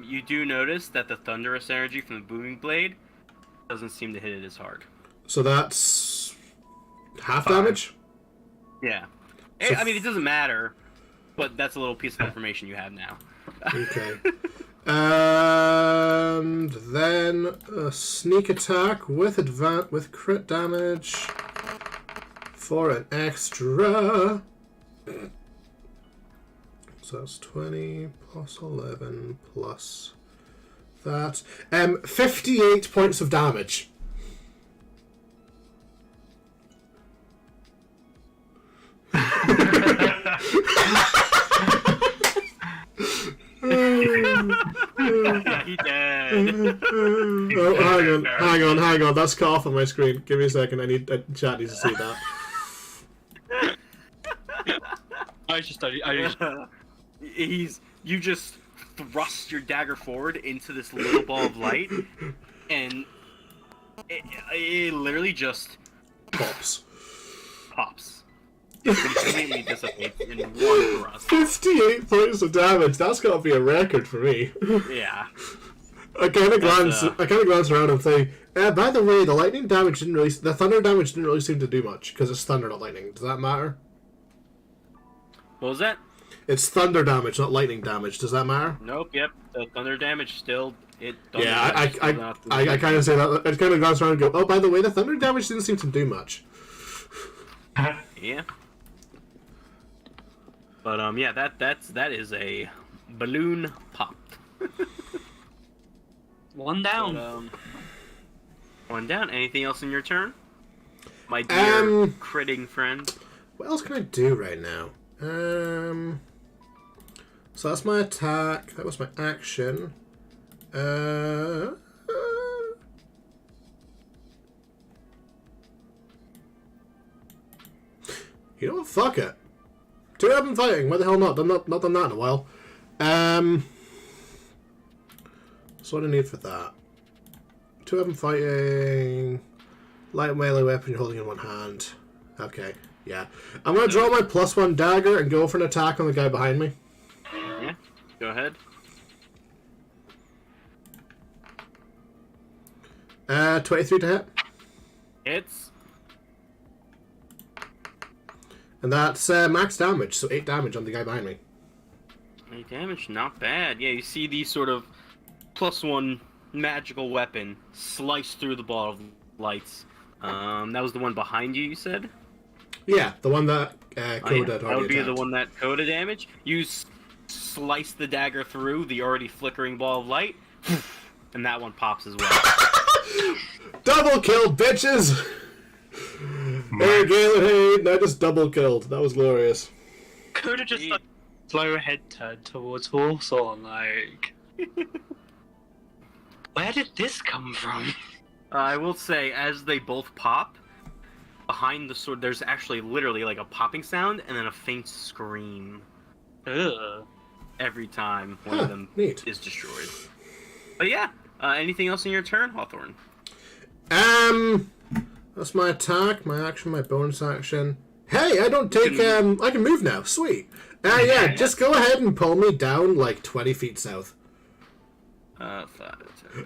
You do notice that the thunderous energy from the booming blade doesn't seem to hit it as hard. So that's half 5. damage. Yeah. So I mean, it doesn't matter, but that's a little piece of information you have now. Okay. And then a sneak attack with crit damage for an extra. So that's 20 plus 11 plus that. 58 points of damage. He dead. Oh, hang on. That's cough on my screen. Give me a second. Chat needs to see that. You just thrust your dagger forward into this little ball of light, and it literally just Pops. pops. It completely dissipates in one thrust. 58 points of damage. That's got to be a record for me. Yeah. I kind of glance. That's, I kind of glance around and say, by the way, the thunder damage didn't really seem to do much because it's thunder, not lightning. Does that matter? What was that? It's thunder damage, not lightning damage. Does that matter? Nope. Yep. The thunder damage still. Yeah, I kind of say that. I kind of glance around and go, oh, by the way, the thunder damage didn't seem to do much. Yeah. But yeah, that is a balloon pop. One down. But, one down. Anything else in your turn, my dear critting friend? What else can I do right now? So that's my attack. That was my action. You know what? Fuck it. 2 of them fighting. Why the hell not? I've not done that in a while. So what do I need for that? 2 of them fighting. Light melee weapon you're holding in one hand. Okay, yeah. I'm gonna draw my +1 dagger and go for an attack on the guy behind me. Yeah. Go ahead. 23 to hit. Hits. And that's max damage, so 8 damage on the guy behind me. 8 damage, not bad. Yeah, you see the sort of +1 magical weapon slice through the ball of lights. That was the one behind you, you said? Yeah, the one that Coda had that already would be attacked. the one that Coda damage. You slice the dagger through the already flickering ball of light, and that one pops as well. Double kill, bitches! Hey, Galen Hayden, I just double killed. That was glorious. Could have just like, slow head turn towards Hawthorne, like. Where did this come from? I will say, as they both pop, behind the sword, there's actually literally like a popping sound and then a faint scream Ugh. every time one of them neat. is destroyed. But yeah, anything else in your turn, Hawthorne? That's my attack, my action, my bonus action. Hey, I don't take, I can move now. Sweet. Yeah, just go ahead and pull me down like 20 feet south. 5, 10.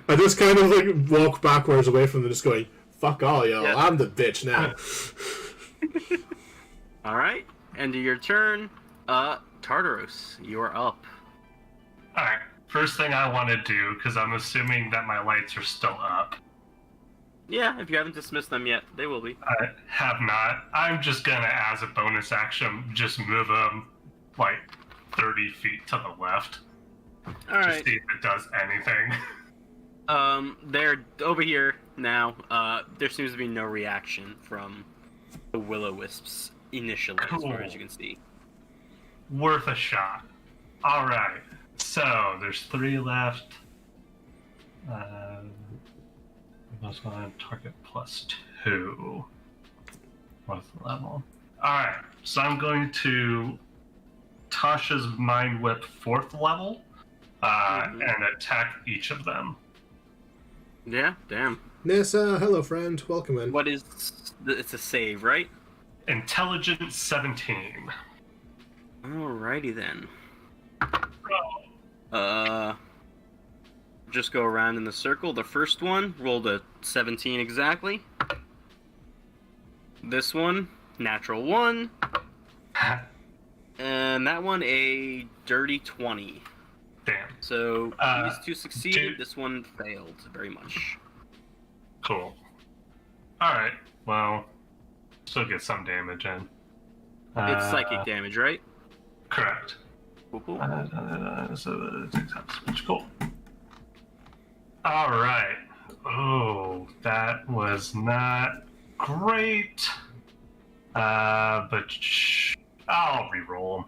I just kind of like walk backwards away from them, just going, fuck all y'all, Yeah. I'm the bitch now. Alright, end of your turn. Tartaros, you are up. Alright, first thing I want to do, because I'm assuming that my lights are still up. Yeah, if you haven't dismissed them yet, they will be. I have not. I'm just gonna, as a bonus action, just move them like 30 feet to the left. Just Alright. see if it does anything. They're over here now. There seems to be no reaction from the Will-O-Wisps initially, as far as you can see. worth a shot. All right. So there's 3 left. Most one target +2. What's the level? All right. So I'm going to Tasha's Mind Whip 4th level and attack each of them. Yeah, damn. Nissa, hello friend, welcome in. What is... It's a save, right? Intelligence 17. Alrighty then. Just go around in the circle. The first one rolled a 17 exactly. This one, natural 1. And that one, a dirty 20. Damn. So these 2 succeeded, this one failed very much. Cool. Alright, well, still get some damage in. It's psychic damage, right? Correct. Cool. So it takes up switch. Cool. Alright. Oh, that was not great. But I'll re-roll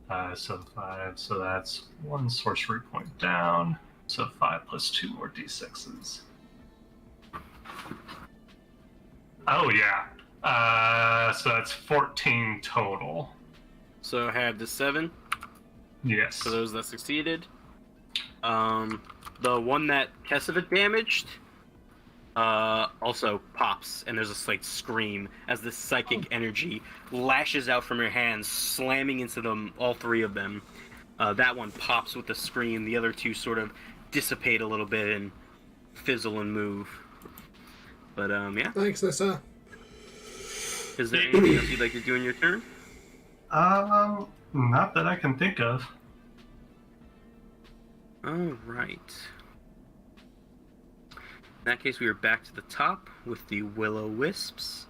them. So 5, so that's 1 sorcery point down. So 5 plus 2 more d6s. Oh, yeah. So that's 14 total. So I have the 7 Yes. for those that succeeded. The one that Kesavit damaged also pops, and there's a slight scream as the psychic energy lashes out from your hands, slamming into them, all 3 of them. That one pops with a scream. The other 2 sort of dissipate a little bit and fizzle and move. But, yeah. Thanks, Nissa. Is there anything else you'd like to do in your turn? Not that I can think of. Alright. In that case, we are back to the top with the Will-O-Wisps.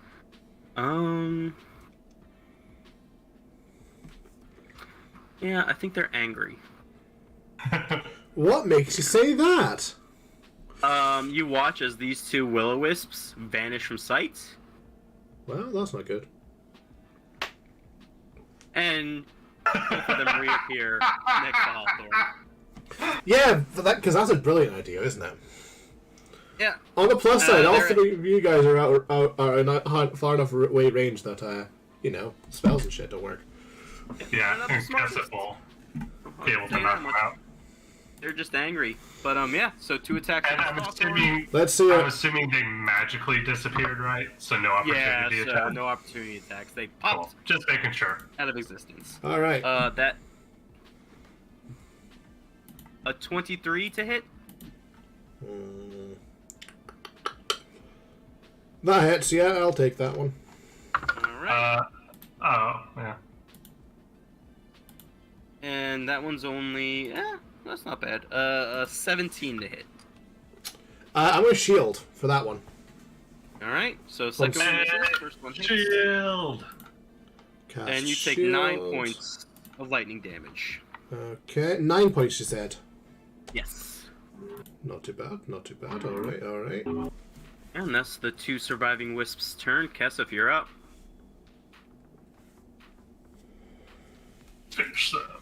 Yeah, I think they're angry. What makes you say that? You watch as these 2 Will-O-Wisps vanish from sight, Well, that's not good. and both of them reappear next to Hawthorne. Yeah, because that's a brilliant idea, isn't it? Yeah. On the plus side, all they're- 3 of you guys are not far enough away range that, spells and shit don't work. Yeah, They're not and the smartest. Kesset will be able to Tell you knock that them much. out. They're just angry. But, yeah, so 2 attacks And against I'm Hawthorne. assuming, Let's see I'm it. assuming they magically disappeared, right? So no Yeah, opportunity so attack. no opportunity attacks. They Cool. popped Just making sure. out of existence. All right. That... A 23 to hit? That hits, yeah, I'll take that one. Alright. Oh, yeah. And that one's only... that's not bad. 17 to hit. I'm going to shield for that one. Alright, so second one Hey, misses, first one hits. Shield! Cast And you take shield. 9 points of lightning damage. Okay, 9 points you said. Yes. Not too bad, not too bad. Alright, alright. And that's the 2 surviving wisps' turn. Kesef, you're up. Finish that.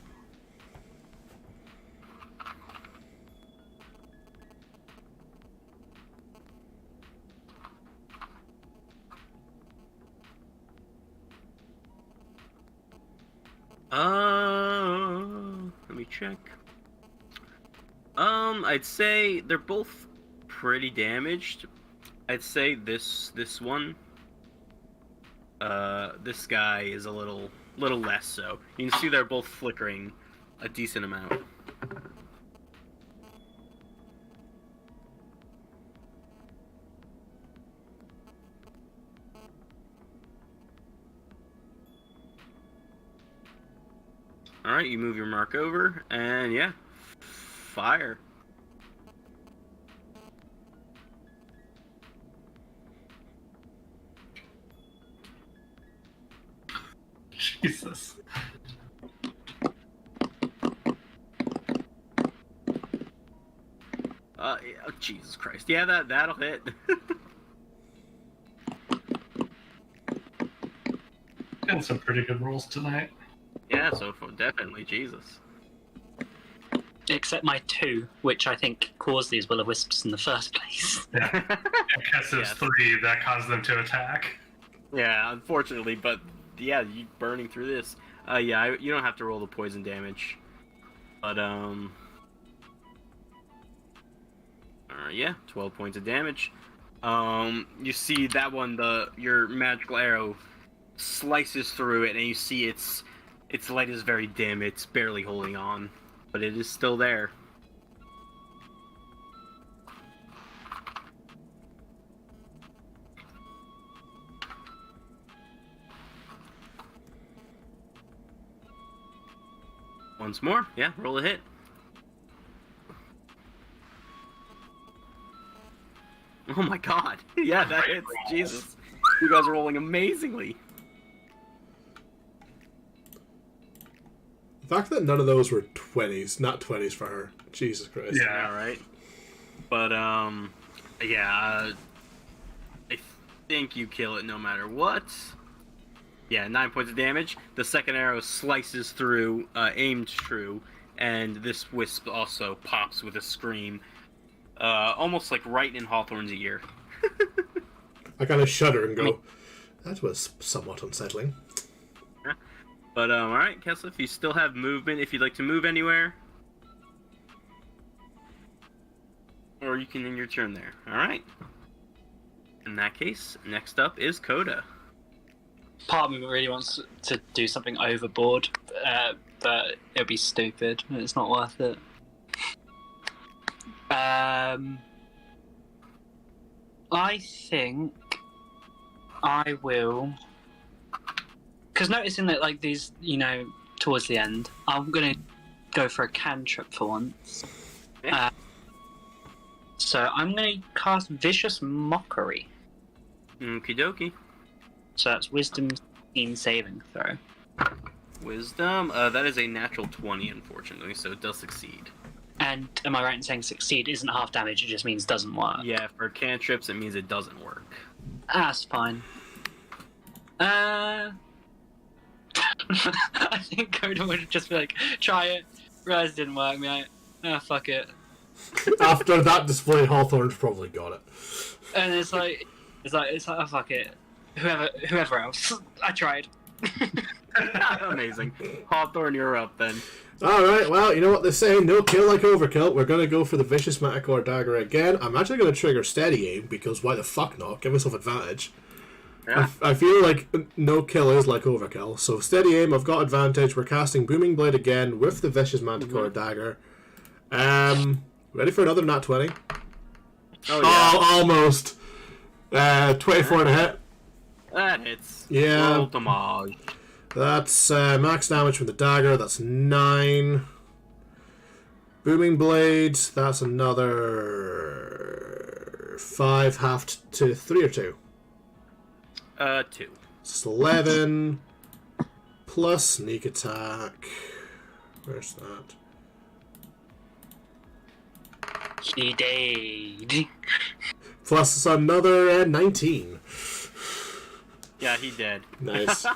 Let me check. I'd say they're both pretty damaged. I'd say this one, this guy is a little less so. You can see they're both flickering a decent amount. Alright, you move your mark over, and yeah, fire. Jesus. Oh, Jesus Christ. Yeah, that'll hit. Getting some pretty good rolls tonight. Yeah, Yeah, so definitely, Jesus. Except my 2, which I think caused these will-o-wisps in the first place. Yeah. I guess there's 3 that caused them to attack. Yeah, unfortunately, but yeah, you burning through this. Yeah, you don't have to roll the poison damage. But, yeah, 12 points of damage. You see that one, your magical arrow slices through it, and you see its light is very dim. It's barely holding on, but it is still there. Once more, yeah, roll a hit. Oh my god, yeah, that hits. Jesus, you guys are rolling amazingly. The fact that none of those were 20s, not 20s for her. Jesus Christ. Yeah. Alright. But, yeah, I think you kill it no matter what. Yeah, 9 points of damage. The second arrow slices through, aimed true, and this wisp also pops with a scream. Almost like right in Hawthorne's ear. I kind of shudder and go, that was somewhat unsettling. But, alright, Kessler, you still have movement, if you'd like to move anywhere. Or you can end your turn there. Alright. In that case, next up is Coda. Part of me really wants to do something overboard, but it'll be stupid. It's not worth it. I think I will... Because noticing that, like, these, towards the end, I'm going to go for a cantrip for once. Yeah. So I'm going to cast Vicious Mockery. Okie dokie. So that's Wisdom 16 saving throw. Wisdom, that is a natural 20, unfortunately, so it does succeed. And am I right in saying succeed isn't half damage, it just means doesn't work? Yeah, for cantrips, it means it doesn't work. That's fine. I think Coda would just be like, try it. Realize it didn't work, mate. Fuck it. After that display, Hawthorne's probably got it. And it's like, oh, fuck it. Whoever else. I tried. Amazing. Hawthorne, you're up then. Alright, well, you know what they say, no kill like overkill. We're going to go for the Vicious Manticore Dagger again. I'm actually going to trigger Steady Aim, because why the fuck not? Give myself advantage. Yeah. I feel like no kill is like overkill. So Steady Aim, I've got advantage. We're casting Booming Blade again with the Vicious Manticore Dagger. Ready for another nat 20? Oh, yeah. Oh, almost. 24 and a hit. That hits. Yeah. Roll damage. That's max damage from the dagger. That's 9. Booming Blade. That's another 5, halved to 3 or 2. 2. It's 11 plus sneak attack. Where's that? He did. Plus another 19. Yeah, he did. Nice.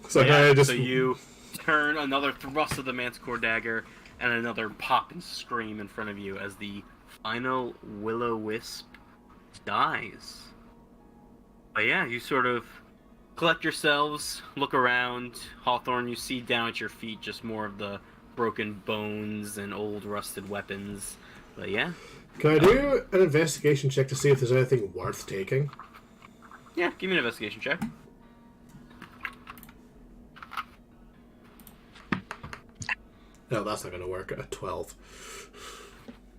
So Yeah, I just so you turn another thrust of the Manticore Dagger and another pop and scream in front of you as the final will-o-wisp dies. But yeah, you sort of collect yourselves, look around. Hawthorne, you see down at your feet just more of the broken bones and old rusted weapons. But yeah. Can I do an investigation check to see if there's anything worth taking? Yeah, give me an investigation check. No, that's not going to work at 12.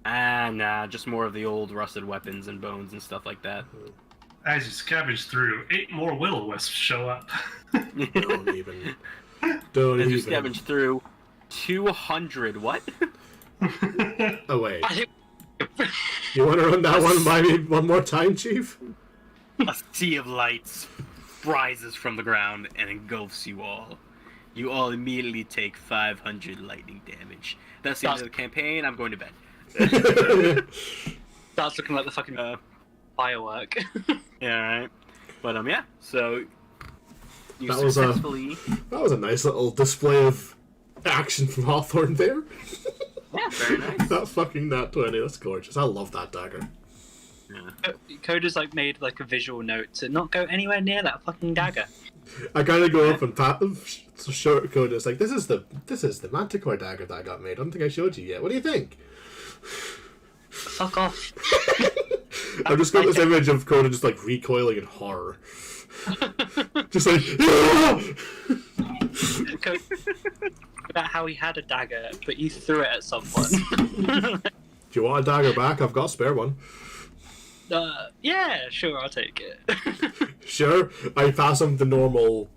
Nah, just more of the old rusted weapons and bones and stuff like that. As you scavenge through, 8 more will-o-wisps show up. Don't even. Don't As you even. scavenge through 200 what? Oh, wait. I think You want to run that one by me one more time, Chief? A sea of lights rises from the ground and engulfs you all. You all immediately take 500 lightning damage. That's the end of the campaign. I'm going to bed. that's looking like the fucking firework. Yeah, right. But yeah. So You That was successfully... That was a nice little display of action from Hawthorne there. Yeah, very nice. That fucking nat 20, that's gorgeous. I love that dagger. Yeah. Coda's like made like a visual note to not go anywhere near that fucking dagger. I kind of go up and pat them, show Coda. It's like, this is the Manticore dagger that I got made. I don't think I showed you yet. What do you think? Fuck off. I've just got this image of Coda just like recoiling in horror. Just like, About how he had a dagger, but you threw it at someone. if you want a dagger back, I've got a spare one. Yeah, sure, I'll take it. Sure, I pass him the normal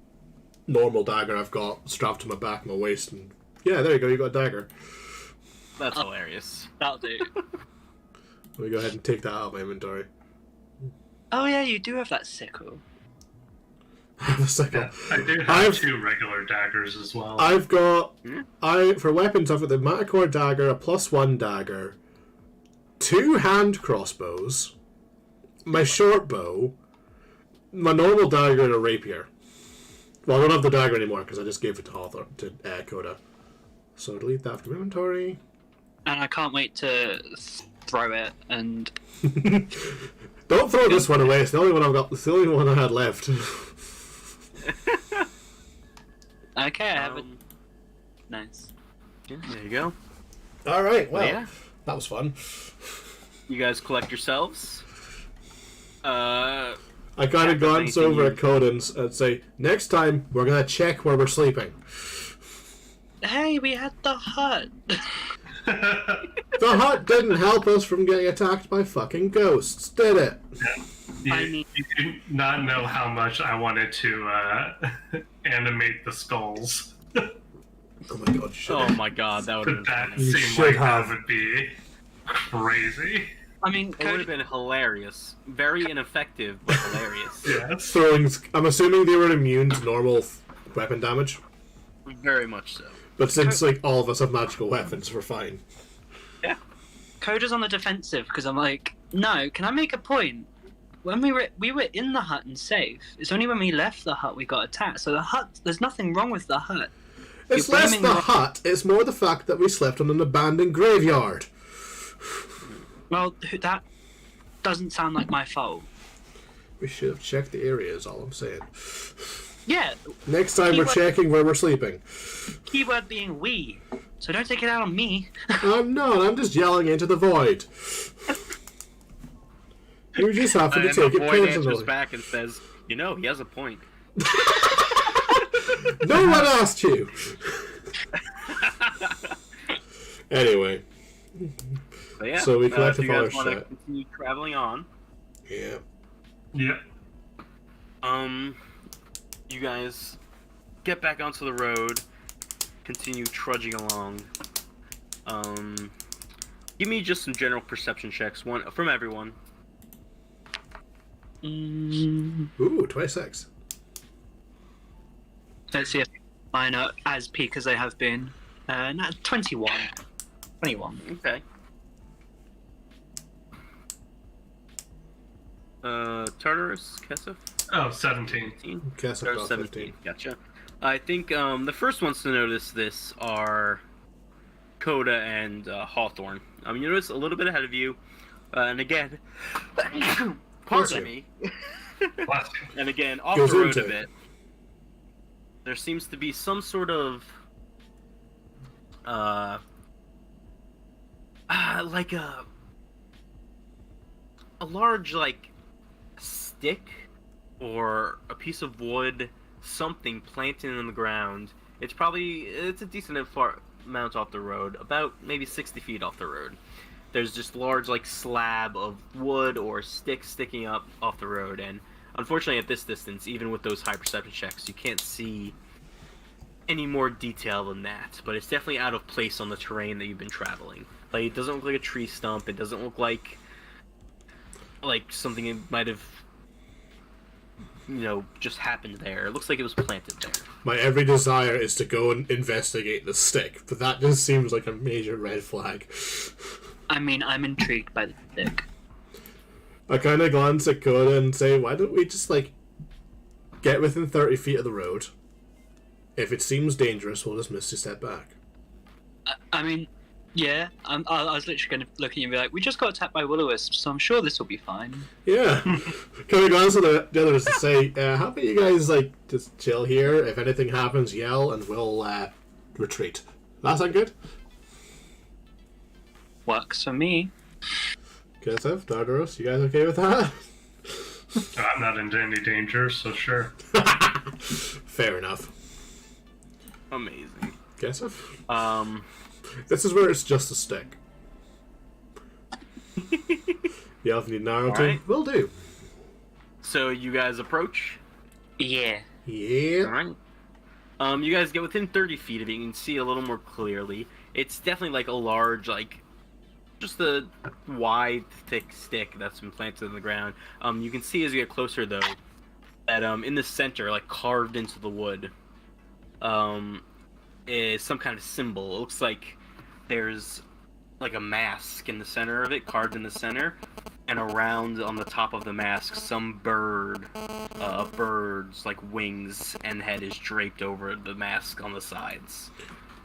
dagger I've got strapped to my back, my waist, and yeah, there you go, you got a dagger. That's hilarious. That'll do. Let me go ahead and take that out of my inventory. Oh yeah, you do have that sickle. The sickle. Yeah, I do have 2 regular daggers as well. I've got for weapons I've got the Manticore dagger, a +1 dagger, 2 hand crossbows, my short bow, my normal dagger, and a rapier. Well, I don't have the dagger anymore because I just gave it to Hawthorne, to Coda. So delete that from inventory. And I can't wait to throw it and... Don't throw this one away. It's the only one I've got. It's the only one I had left. Okay, I have it. Nice. Yeah, there you go. All right. Well, Yeah. that was fun. You guys collect yourselves. I kind of Anything glance over you- at Coda and say, next time we're gonna check where we're sleeping. Hey, we had the hut. The hut didn't help us from getting attacked by fucking ghosts, did it? You do not know how much I wanted to animate the skulls. Oh my god, you should. Oh my god, that would have But been that funny. You seemed should like have. that would be crazy. I mean, It would have been hilarious. Very ineffective, but hilarious. Yes. Throwing. I'm assuming they were immune to normal weapon damage, Very much so. but since like all of us have magical weapons, we're fine. Yeah. Coda's on the defensive because I'm like, no, can I make a point? When we were in the hut and safe. It's only when we left the hut we got attacked. So the hut, there's nothing wrong with the hut. It's You're less blaming the the- hut, it's more the fact that we slept on an abandoned graveyard. Well, that doesn't sound like my fault. We should have checked the area, is all I'm saying. Yeah, Next time we're Keyword- checking where we're sleeping. keyword being we. So don't take it out on me. I'm not, I'm just yelling into the void. You just happen to And take the it void answers personally. back and says, you know, he has a point. No one asked you! Anyway, But yeah, So we collected you all guys our wanna shit. continue traveling on. yeah. Yeah. You guys get back onto the road, continue trudging along. Give me just some general perception checks, one from everyone. Ooh, 26. Let's see if mine are as peak as they have been. 21. 21. Okay. Tartarus, Kesef? Oh, 17. 15? Guess I've Tartarus, got 17. 15. Gotcha. I think the first ones to notice this are Coda and Hawthorne. You notice a little bit ahead of you, and again, pardon me, Bless you. and again, off Goes the road into a it. bit, there seems to be some sort of like a large like stick or a piece of wood, something planted in the ground. It's a decent amount off the road, about maybe 60 feet off the road. There's just large like slab of wood or stick sticking up off the road, and unfortunately at this distance, even with those high perception checks, you can't see any more detail than that. But it's definitely out of place on the terrain that you've been traveling. Like, it doesn't look like a tree stump. It doesn't look like something that might have, just happened there. It looks like it was planted there. My every desire is to go and investigate the stick, but that just seems like a major red flag. I mean, I'm intrigued by the stick. I kind of glance at Coda and say, why don't we just, get get within 30 feet of the road. If it seems dangerous, we'll just Misty Step back. I mean, yeah. I was literally going to look at you and be like, we just got attacked by will-o-wisps, so I'm sure this will be fine. Yeah. Can we glance at the others to say, how about you guys, like, just chill here? If anything happens, yell, and we'll retreat. That sound good? Works for me. Kesef, Dardaros, you guys okay with that? I'm not in any danger, so sure. Fair enough. Amazing. Kesef? This This is where it's just a stick. The elf need narrow to. Alright. Will do. So you guys approach. Yeah. Yeah. Alright. You guys get within 30 feet of it. You can see a little more clearly. It's definitely like a large, like, just a wide, thick stick that's been planted in the ground. You can see as you get closer, though, that in the center, like carved into the wood, is some kind of symbol. It looks like there's like a mask in the center of it, carved in the center, and around on the top of the mask, some bird's like wings and head is draped over the mask on the sides.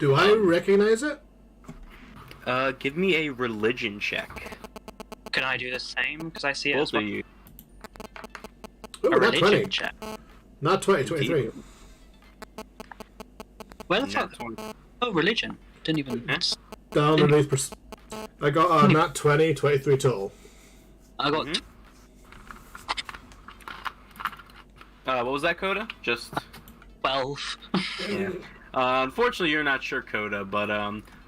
Do I recognize it? Give me a religion check. Can I do the same? Because I see it Both as well. of you. Ooh, A not religion 20. check. Not 20, 23. Where the Nat fuck? 20. Oh, religion. Didn't even... Huh? Down underneath. I got not 20, 23 total. I got... Mhm. What was that, Coda? Just... 12. Yeah. Unfortunately, you're not sure, Coda, but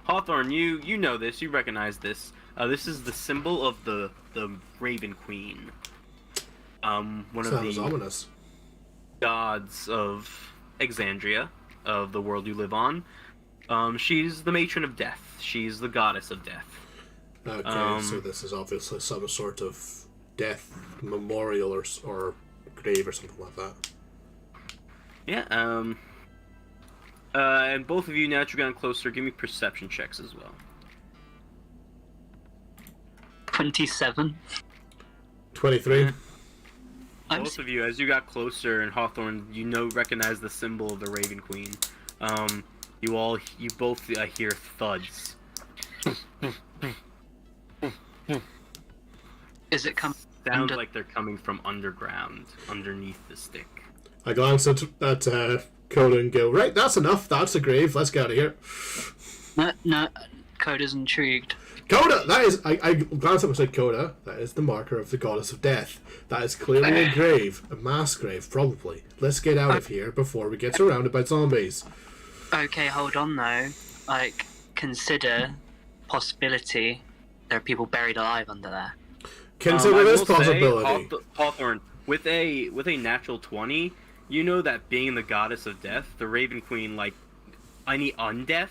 Hawthorne, you know this, you recognize this. This is the symbol of the Raven Queen. One of Sounds the ominous. gods of Exandria, of the world you live on. She's the matron of death. She's the goddess of death. Okay, so this is obviously some sort of death memorial or grave or something like that. Yeah, and both of you, now that you've gotten closer, give me perception checks as well. 27. 23. Both of you, as you got closer, and Hawthorne, recognize the symbol of the Raven Queen. You both hear thuds. Is it coming? Sounds like they're coming from underground, underneath the stick. I glance at Coda and go, right, that's enough. That's a grave. Let's get out of here. No. Coda's intrigued. Coda! That is... I glance up and say, Coda, that is the marker of the goddess of death. That is clearly a grave. A mass grave, probably. Let's get out of here before we get surrounded by zombies. Okay, hold on though. Like, consider possibility there are people buried alive under there. Consider I this will say, possibility. Hawthorne, with a natural 20, you know that being the goddess of death, the Raven Queen, like, any undeath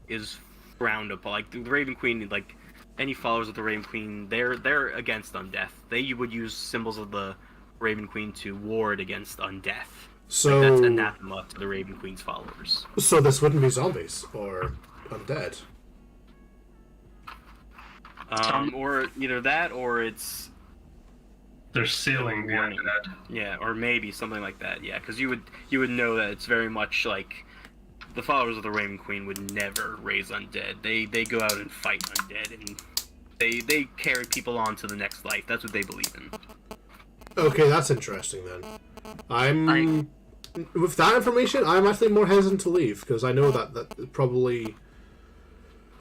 is frowned upon. Like, the Raven Queen, like, any followers of the Raven Queen, they're against undeath. They would use symbols of the Raven Queen to ward against undeath. So Like, that's anathema to the Raven Queen's followers. So this wouldn't be zombies or undead. Or either that, or it's... They're sealing the warning. undead. Yeah, or maybe something like that. Yeah, because you would know that it's very much like the followers of the Raven Queen would never raise undead. They go out and fight undead, and they carry people on to the next life. That's what they believe in. Okay, that's interesting then. With that information, I'm actually more hesitant to leave because I know that probably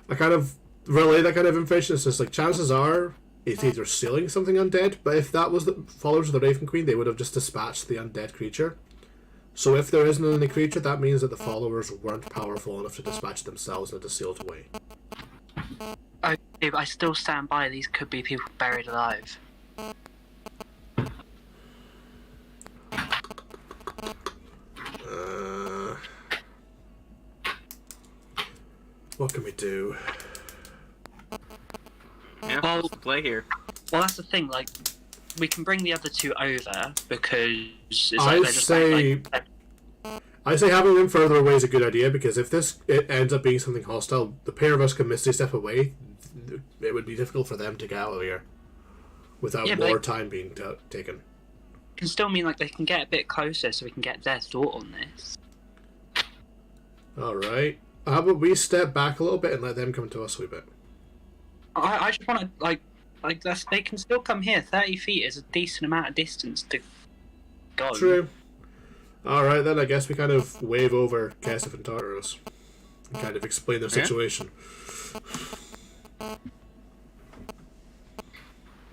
I kind of relay that kind of information. It's just like chances are it's either sealing something undead, but if that was the followers of the Raven Queen, they would have just dispatched the undead creature. So if there isn't any creature, that means that the followers weren't powerful enough to dispatch themselves and to seal it away. Okay, but I still stand by these could be people buried alive. What can we do? Yeah, Well- what's the play here? Well, that's the thing, like, we can bring the other two over because it's like I they're just say- like I say having them further away is a good idea because if it ends up being something hostile, the pair of us can misty step away. It would be difficult for them to get out of here without Yeah, but more time being taken. can still mean like they can get a bit closer, so we can get their thought on this. All right. How about we step back a little bit and let them come to us a wee bit? I just want to they can still come here. 30 feet is a decent amount of distance to go. True. All right, then I guess we kind of wave over Kesef and Tartarus and kind of explain their situation.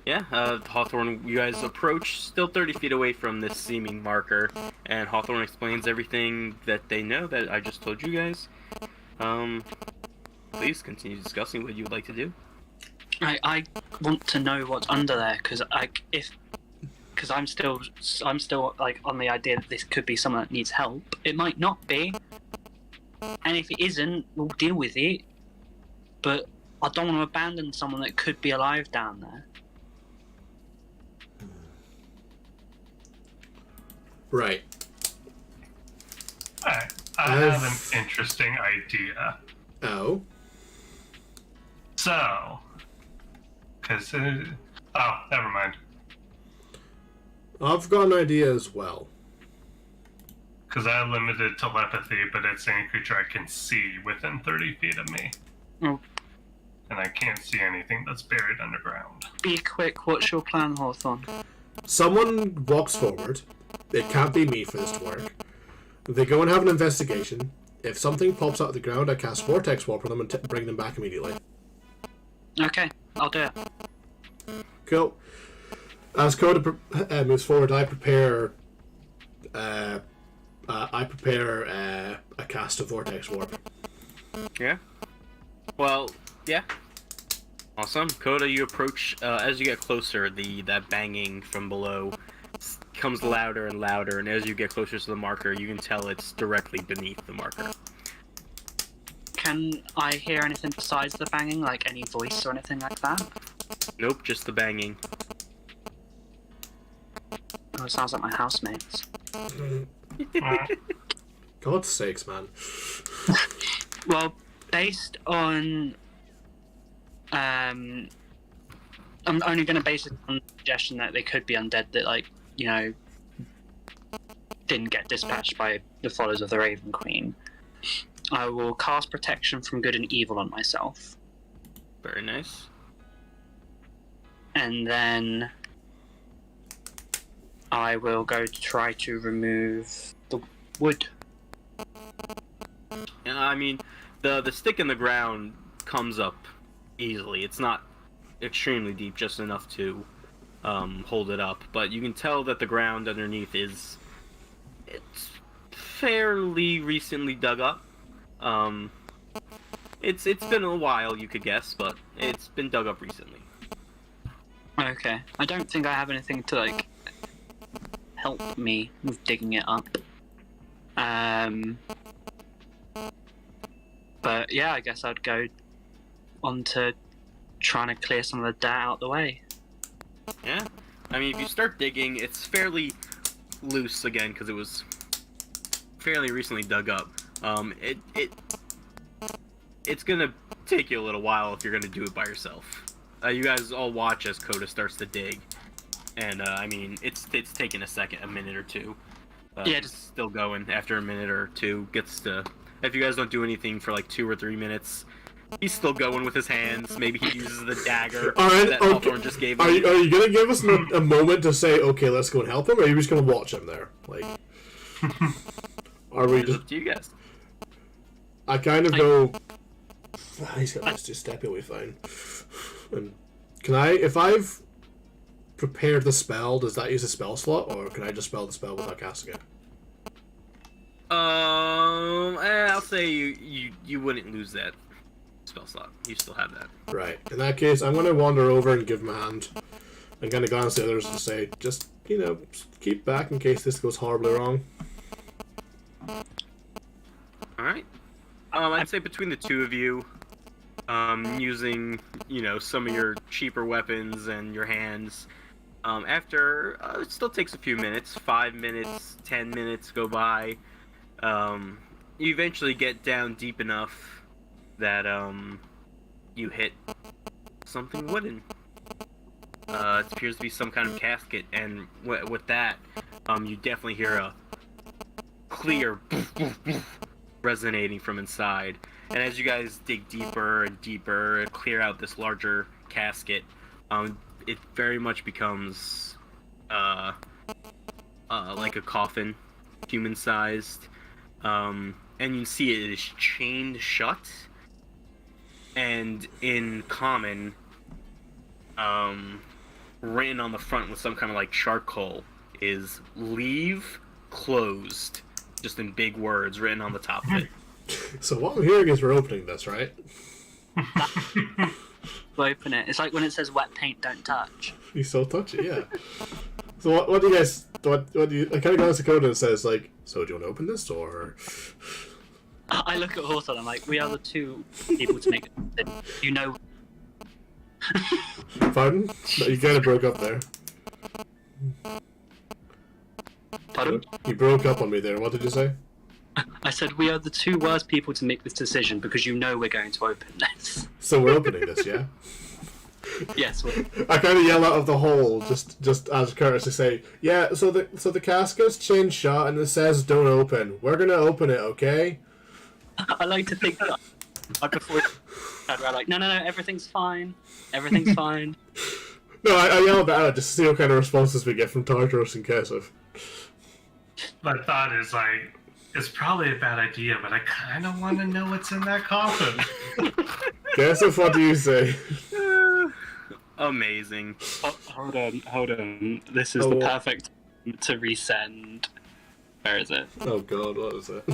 Yeah, Hawthorne, you guys approach, still 30 feet away from this seeming marker, and Hawthorne explains everything that they know that I just told you guys. Please continue discussing what you would like to do. I want to know what's under there, because I'm still like on the idea that this could be someone that needs help. It might not be, and if it isn't, we'll deal with it. But I don't want to abandon someone that could be alive down there. Right. I have an interesting idea. Oh? So, because... oh, never mind. I've got an idea as well. Because I have limited telepathy, but it's any creature I can see within 30 feet of me. Oh. And I can't see anything that's buried underground. Be quick, what's your plan, Hawthorne? Someone walks forward. It can't be me for this to work. They go and have an investigation. If something pops out of the ground, I cast Vortex Warp on them and bring them back immediately. Okay, I'll do it. Cool. As Coda moves forward, I prepare a cast of Vortex Warp. Yeah. Well, yeah. Awesome. Coda, you approach, as you get closer, that banging from below comes louder and louder, and as you get closer to the marker, you can tell it's directly beneath the marker. Can I hear anything besides the banging, like any voice or anything like that? Nope, just the banging. Oh, it sounds like my housemates. God's sakes, man. Well, based on... I'm only going to base it on the suggestion that they could be undead that, like, you know, didn't get dispatched by the followers of the Raven Queen. I will cast protection from good and evil on myself. Very nice. And then I will go to try to remove the wood. Yeah, I mean, the stick in the ground comes up easily. It's not extremely deep, just enough to hold it up. But you can tell that the ground underneath it's fairly recently dug up. It's been a while, you could guess, but it's been dug up recently. Okay. I don't think I have anything to, like, help me with digging it up. But yeah, I guess I'd go on to trying to clear some of the dirt out the way. Yeah. I mean, if you start digging, it's fairly loose again, because it was fairly recently dug up. It's gonna take you a little while if you're gonna do it by yourself. You guys all watch as Coda starts to dig, and I mean, it's taking a minute or two. Yeah, it's still going. After a minute or two, gets to. If you guys don't do anything for like 2 or 3 minutes, he's still going with his hands. Maybe he uses the dagger that Hawthorne just gave him. Are you gonna give us a moment to say, okay, let's go and help him, or are you just gonna watch him there? Like, are we just? Up to you guys. I kind of go. He's got this. Just step away, fine. And can I, if I've prepared the spell, does that use a spell slot, or can I just spell the spell without casting it? I'll say you wouldn't lose that spell slot. You still have that. Right. In that case, I'm gonna wander over and give him a hand. I'm gonna glance at the others and say, just keep back in case this goes horribly wrong. All right. I'd say between the two of you, using some of your cheaper weapons and your hands, after it still takes a few minutes, 5 minutes, 10 minutes go by. You eventually get down deep enough that you hit something wooden. It appears to be some kind of casket, and with that, you definitely hear a clear resonating from inside. And as you guys dig deeper and deeper and clear out this larger casket, it very much becomes like a coffin, human-sized, and you can see it is chained shut. And in common, written on the front with some kind of like charcoal, is "Leave closed," just in big words written on the top of it. So what I'm hearing is we're opening this, right? We open it. It's like when it says "wet paint, don't touch." You still touch it, yeah. So what do you guys? What do you? I kind of glance at Coda and says like, "So do you want to open this or?" I look at Hawthorne. I'm like, we are the two people to make it. You know. Pardon? No, you kind of broke up there. Pardon? You broke up on me there. What did you say? I said we are the two worst people to make this decision because you know we're going to open this. So we're opening this, yeah? Yes. I kind of yell out of the hole just as courtesy to say, yeah. So the casket's chained shut and it says don't open. We're gonna open it, okay? I like to think that before we're like, no, everything's fine. Everything's fine. No, I yell that out just to see what kind of responses we get from Tartarus in case of. My thought is like, it's probably a bad idea, but I kind of want to know what's in that coffin. Guess if what do you say? Amazing. Hold on. This is the perfect to resend. Where is it? Oh god, what is it?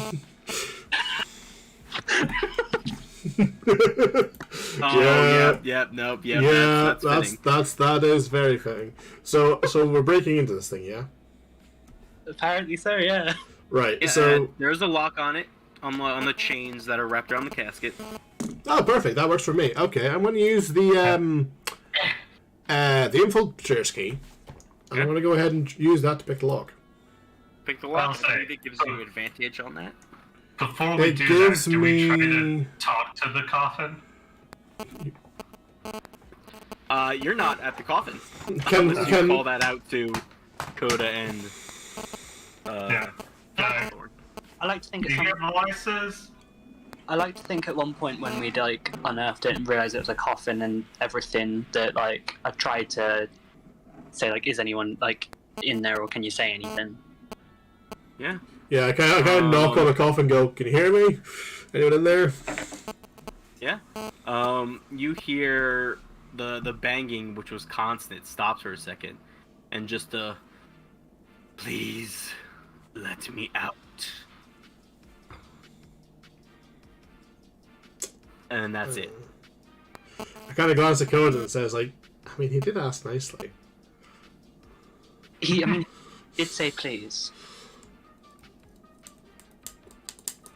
That is very fitting. So we're breaking into this thing, yeah? Apparently so, yeah. Right. Yeah, so there's a lock on it on the chains that are wrapped around the casket. oh, perfect. That works for me. Okay, I'm going to use the infiltrator's key, and I'm going to go ahead and use that to pick the lock. Pick the lock. I think it gives you advantage on that. Before we do that, do we try to talk to the coffin? You're not at the coffin. Can call that out to Coda and yeah. I like to think Do you hear voices? I like to think at one point when we'd like unearthed it and realised it was a coffin and everything that like I tried to say like, is anyone like in there or can you say anything? Yeah. Yeah, I kind of knock on the coffin and go, can you hear me? Anyone in there? Yeah. You hear the banging, which was constant, stops for a second, and just please let me out. And that's it. I kind of glance at Coda and says like, I mean, he did ask nicely. He did say please.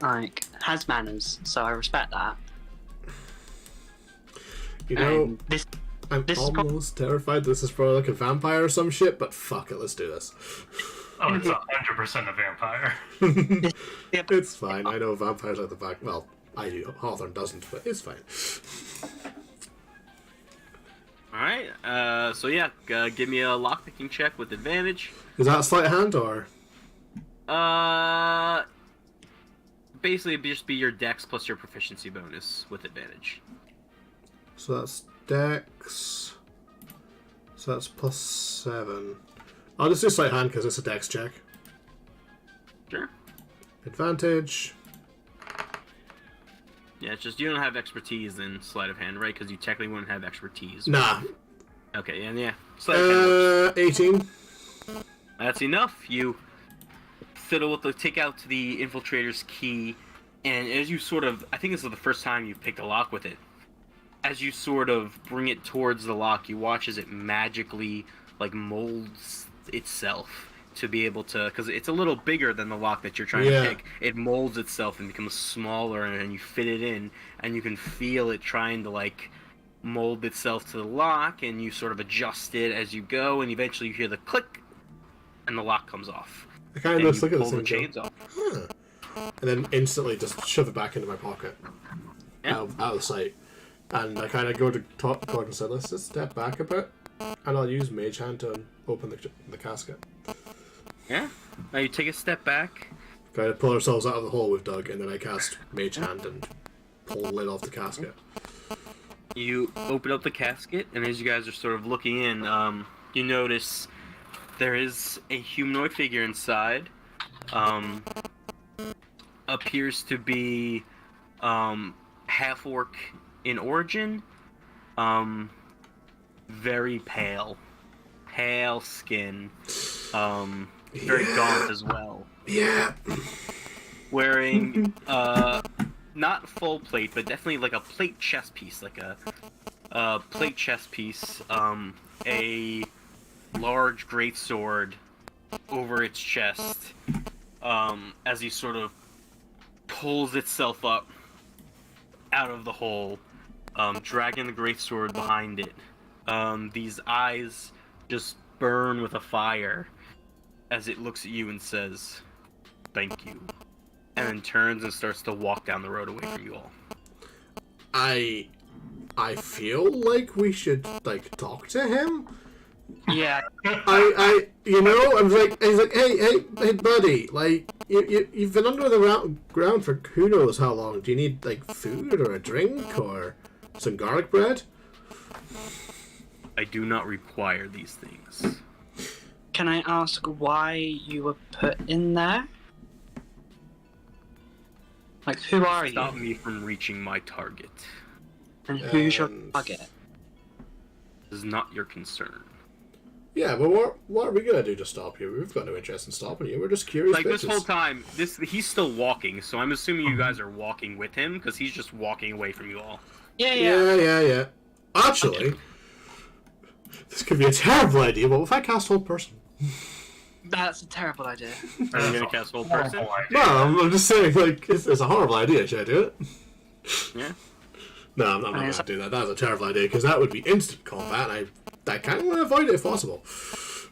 Like, has manners, so I respect that. You know, this I'm almost terrified this is probably like a vampire or some shit, but fuck it, let's do this. Oh, it's 100% a vampire. It's fine, I know vampires at the back. Well, I do. Hawthorne doesn't, but it's fine. Alright, so yeah, give me a lockpicking check with advantage. Is that a sleight of hand or? Basically, it'd just be your dex plus your proficiency bonus with advantage. So that's dex. So that's +7. I'll just do sleight of hand because it's a dex check. Sure. Advantage. Yeah, it's just you don't have expertise in sleight of hand, right? Because you technically wouldn't have expertise. Nah. Okay, and yeah. Sleight of hand works. 18. That's enough. You fiddle with take out the infiltrator's key, and as you sort of, I think this is the first time you've picked a lock with it. As you sort of bring it towards the lock, you watch as it magically like molds itself to be able to, because it's a little bigger than the lock that you're trying to pick. It molds itself and becomes smaller, and you fit it in, and you can feel it trying to like mold itself to the lock, and you sort of adjust it as you go, and eventually you hear the click, and the lock comes off. I kind of just look at pull this the chains off. Huh. And then instantly just shove it back into my pocket. Yeah. Out of sight. And I kind of go to talk and say, let's just step back a bit. And I'll use Mage Hand to open the casket. Yeah. Now you take a step back. Kind of pull ourselves out of the hole we've dug, and then I cast Mage Hand and pull the lid off the casket. You open up the casket, and as you guys are sort of looking in, you notice there is a humanoid figure inside. Appears to be half-orc in origin. Very pale. Pale skin. Very gaunt as well. Yeah. Wearing, not full plate, but definitely like a plate chest piece, like a plate chest piece, a large greatsword over its chest, as he sort of pulls itself up out of the hole, dragging the greatsword behind it. These eyes just burn with a fire as it looks at you and says, "Thank you," and then turns and starts to walk down the road away from you all. I feel like we should like talk to him. Yeah. I'm like, he's like, hey, buddy, like, you've been under the ground for who knows how long. Do you need like food or a drink or some garlic bread? I do not require these things. Can I ask why you were put in there? Like, who are you? Stop me from reaching my target. And who's your target? This is not your concern. Yeah, but what are we gonna do to stop you? We've got no interest in stopping you. We're just curious. Like, bitches. this whole time, he's still walking, so I'm assuming you guys are walking with him, because he's just walking away from you all. Yeah. Actually, this could be a terrible idea, but if I cast Hold Person? That's a terrible idea. Are you gonna cast Hold Person? No, I'm just saying, like, it's a horrible idea. Should I do it? Yeah. No, I'm not going to do that. That's a terrible idea, because that would be instant combat, and I kind of want to avoid it if possible.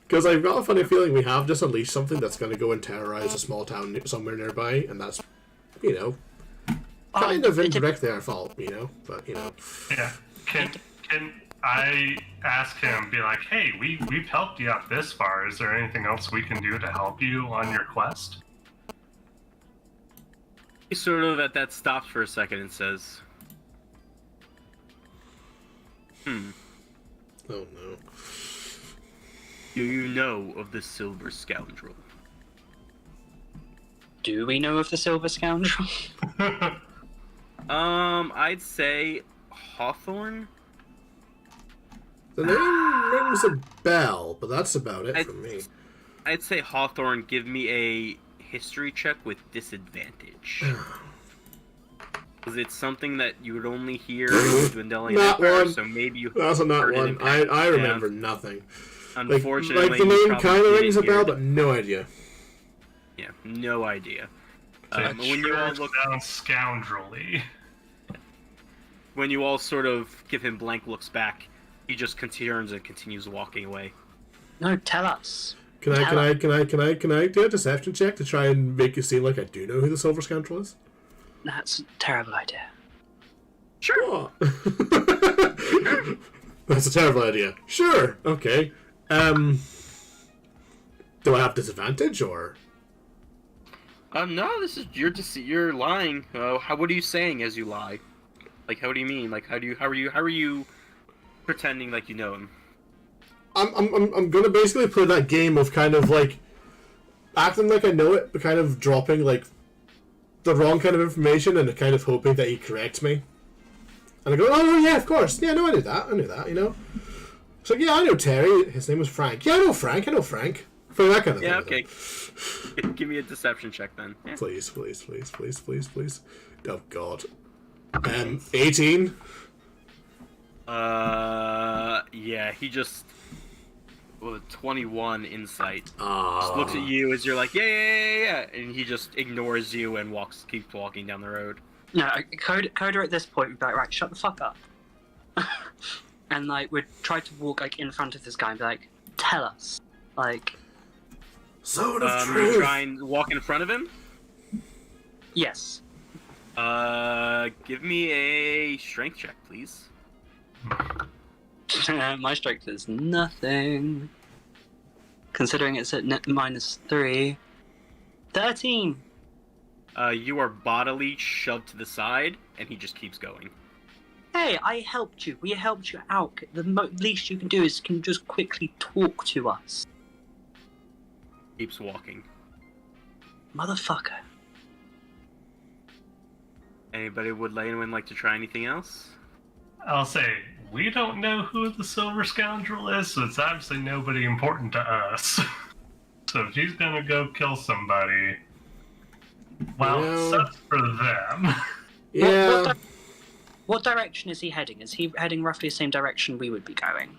Because I've got a funny feeling we have just unleashed something that's going to go and terrorize a small town somewhere nearby, and that's, kind of indirectly our fault, but, Yeah. Can I ask him, be like, hey, we've helped you out this far. Is there anything else we can do to help you on your quest? He sort of at that stops for a second and says, Oh no. "Do you know of the Silver Scoundrel?" Do we know of the Silver Scoundrel? I'd say Hawthorne. The name rings a bell, but that's about it for me. I'd say Hawthorne. Give me a history check with disadvantage. Because it's something that you would only hear in Dwindling Empire, so maybe you That's not heard it one. in I remember nothing. Unfortunately, like the you name probably kind of didn't rings a hear bell, it. but no idea. Yeah, no idea. It When you all sure look, sounds scoundrelly. when you all sort of give him blank looks back, he just turns and continues walking away. No, tell us. Can I do a deception check to try and make it seem like I do know who the Silver Scoundrel is? That's a terrible idea. Sure. Oh. That's a terrible idea. Sure. Okay. Do I have disadvantage or? No. This is you're lying. What are you saying as you lie? Like, how do you mean? Like, how are you pretending like you know him? I'm gonna basically play that game of kind of like acting like I know it, but kind of dropping like the wrong kind of information and kind of hoping that he corrects me. And I go, oh yeah, of course, yeah, no, I knew that, So yeah, I know Terry. His name was Frank. Yeah, I know Frank. For that kind of thing. Yeah, okay. Give me a deception check then. Yeah. Please. Oh God. 18. Yeah, he just 21 insight. Ah. Just looks at you as you're like, yeah, and he just ignores you and keeps walking down the road. No, Coda at this point would be like, right, shut the fuck up. And like, we'd try to walk like in front of this guy and be like, tell us. Like, Zone of you truth. try and walk in front of him? yes. Give me a strength check, please. My strength is nothing. Considering it's at -3. 13! You are bodily shoved to the side, and he just keeps going. Hey, I helped you. We helped you out. The least you can do is can just quickly talk to us. Keeps walking. Motherfucker. Would anyone like to try anything else? I'll say, we don't know who the Silver Scoundrel is, so it's obviously nobody important to us. So if he's gonna go kill somebody, well, Yeah. sucks for them. Yeah. What direction is he heading? Is he heading roughly the same direction we would be going?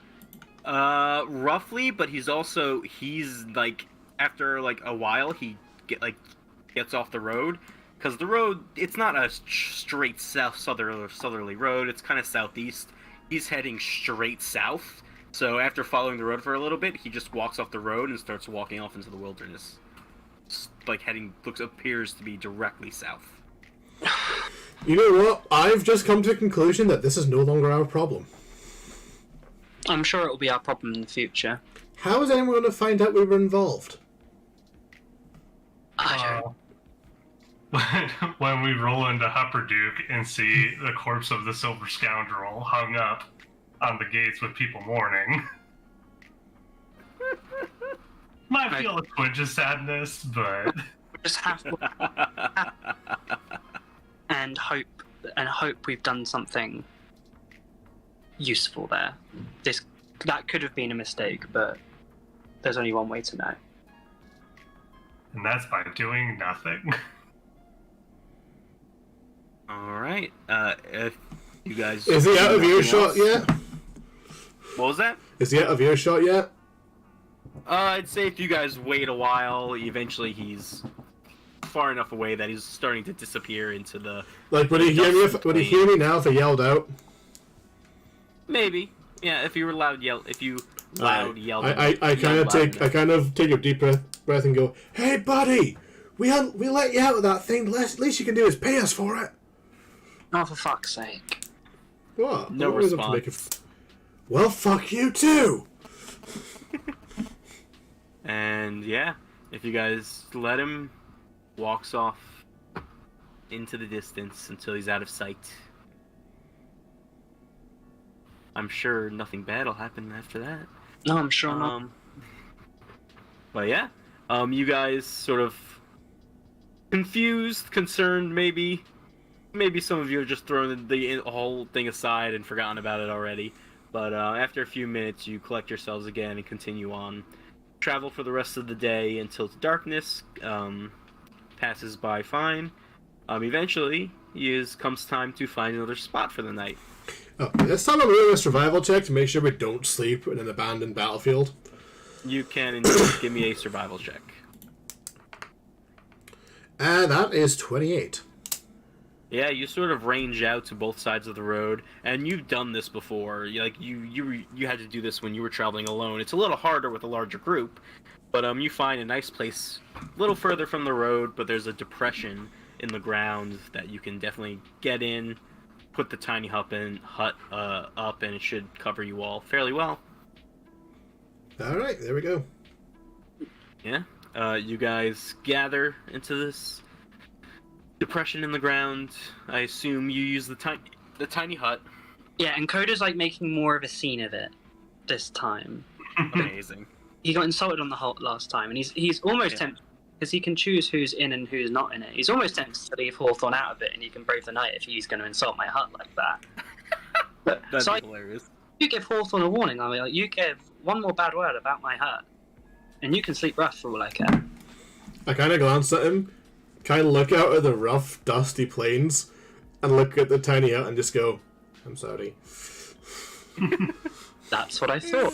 Roughly, but he's like, after like a while, he gets off the road, because the road, it's not a straight southerly road, it's kind of southeast. He's heading straight south, so after following the road for a little bit, he just walks off the road and starts walking off into the wilderness. Like appears to be directly south. You know what? I've just come to the conclusion that this is no longer our problem. I'm sure it will be our problem in the future. How is anyone going to find out we were involved? I don't. When we roll into Hupperduke and see the corpse of the Silver Scoundrel hung up on the gates with people mourning. Might feel a twinge of sadness, but We just have to and hope we've done something useful there. That could have been a mistake, but there's only one way to know. and that's by doing nothing. Alright, if you guys... Is he out of nothing earshot else- yet? What was that? Is he out of earshot yet? I'd say if you guys wait a while, eventually he's far enough away that he's starting to disappear into the... Like, would he hear me? Would he hear me now if I yelled out? Maybe. Yeah, if you were loud yelled... yelled... I kind of take a deep breath and go, "Hey, buddy, we let you out of that thing. The least you can do is pay us for it." Oh, for fuck's sake. What? No I'm always up to response. well, fuck you too. And yeah, if you guys let him, walks off into the distance until he's out of sight. I'm sure nothing bad will happen after that. No, I'm sure not. But yeah, you guys sort of confused, concerned, maybe some of you have just thrown the whole thing aside and forgotten about it already. But after a few minutes, you collect yourselves again and continue on. Travel for the rest of the day until the darkness passes by fine. Eventually, comes time to find another spot for the night. Oh, this time I'm doing a survival check to make sure we don't sleep in an abandoned battlefield. You can indeed give me a survival check. That is 28. Yeah, you sort of range out to both sides of the road, and you've done this before. You had to do this when you were traveling alone. It's a little harder with a larger group, but you find a nice place a little further from the road, but there's a depression in the ground that you can definitely get in, put the tiny hut up, and it should cover you all fairly well. Alright, there we go. Yeah, you guys gather into this depression in the ground. I assume you use the tiny hut. Yeah, and Coda's like making more of a scene of it this time. Amazing. He got insulted on the hut last time, and he's almost tempted, because he can choose who's in and who's not in it. He's almost tempted to leave Hawthorne out of it, and you can brave the night if he's going to insult my hut like that. That'd So be hilarious. you give Hawthorne a warning. I mean, like, you give one more bad word about my hut, and you can sleep rough for all I care. I kind of glance at him, kind of look out at the rough, dusty plains, and look at the tiny hut and just go, "I'm sorry." That's what I thought.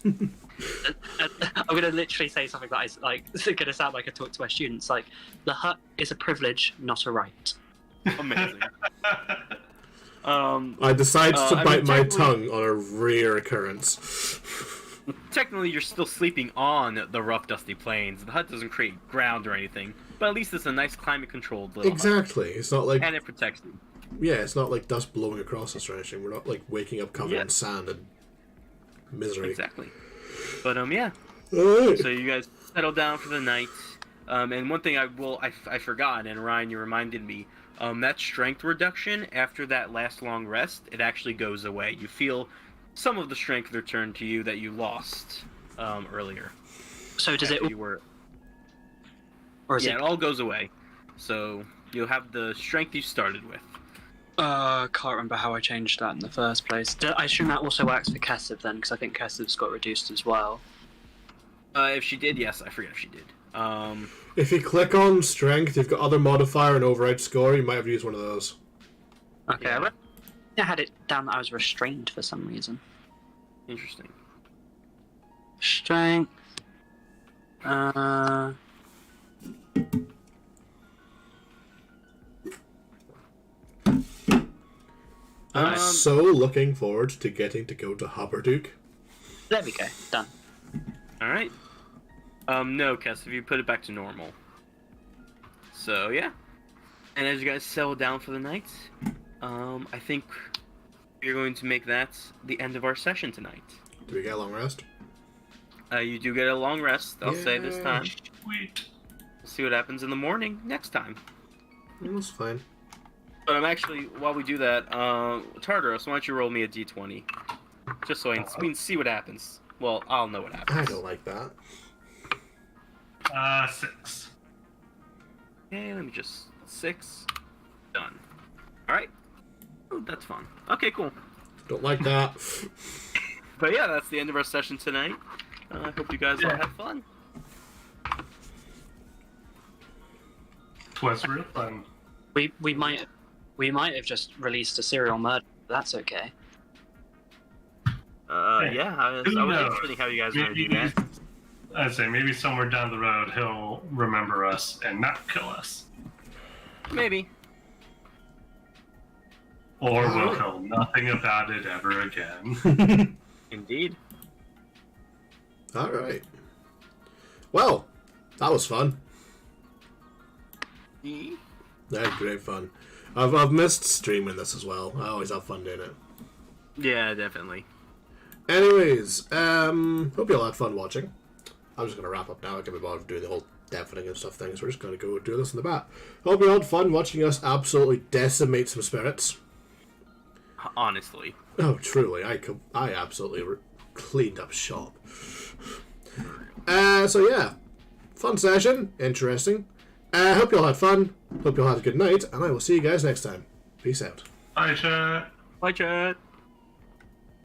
I'm gonna literally say something that is like it's gonna sound like I talk to my students. Like, the hut is a privilege, not a right. Amazing. I decide to bite my tongue on a rare occurrence. Technically, you're still sleeping on the rough, dusty plains. The hut doesn't create ground or anything, but at least it's a nice climate-controlled little hut. Exactly. It's not like And it protects you. Yeah, it's not like dust blowing across us or anything. We're not like waking up covered in sand and misery. Exactly. But yeah. Alright. So you guys settle down for the night. And one thing I forgot, and Ryan, you reminded me. That strength reduction after that last long rest, it actually goes away. You feel some of the strength return to you that you lost earlier. So does it? You were. Or is it all goes away. So you'll have the strength you started with. Can't remember how I changed that in the first place. I assume that also works for Kessev then, because I think Kessev's got reduced as well. If she did, yes. I forget if she did. If you click on strength, you've got other modifier and override score. You might have used one of those. Okay, Yeah. I had it down that I was restrained for some reason. Interesting. Strength. I'm so looking forward to getting to go to Haberduke. There we go. Done. All right. No, Kess, if you put it back to normal. So yeah. And as you guys settle down for the night, I think we're going to make that the end of our session tonight. Do we get a long rest? You do get a long rest, I'll say this time. Sweet. We'll see what happens in the morning next time. That's fine. But I'm actually, while we do that, Tartarus, why don't you roll me a d20? Just so I can see what happens. Well, I'll know what happens. I don't like that. 6. Okay, let me just... 6. Done. Alright. Oh, that's fun. Okay, cool. Don't like that. But yeah, that's the end of our session tonight. I hope you guys all had fun. Twas real fun. We might have just released a serial murder. That's okay. Yeah, I was interested how you guys are going to do that. I'd say maybe somewhere down the road he'll remember us and not kill us. Maybe. Or we'll know nothing about it ever again. Indeed. Alright. Well, that was fun. I had great fun. I've missed streaming this as well. I always have fun doing it. Yeah, definitely. Anyways, hope you all had fun watching. I'm just going to wrap up now. I can't be bothered doing the whole deafening and stuff thing, so we're just going to go do this in the bat. Hope you all had fun watching us absolutely decimate some spirits. Honestly. Oh, truly. I absolutely cleaned up shop. So yeah. Fun session. Interesting. Hope you all had fun. Hope you all had a good night, and I will see you guys next time. Peace out. Bye, chat. Bye, chat.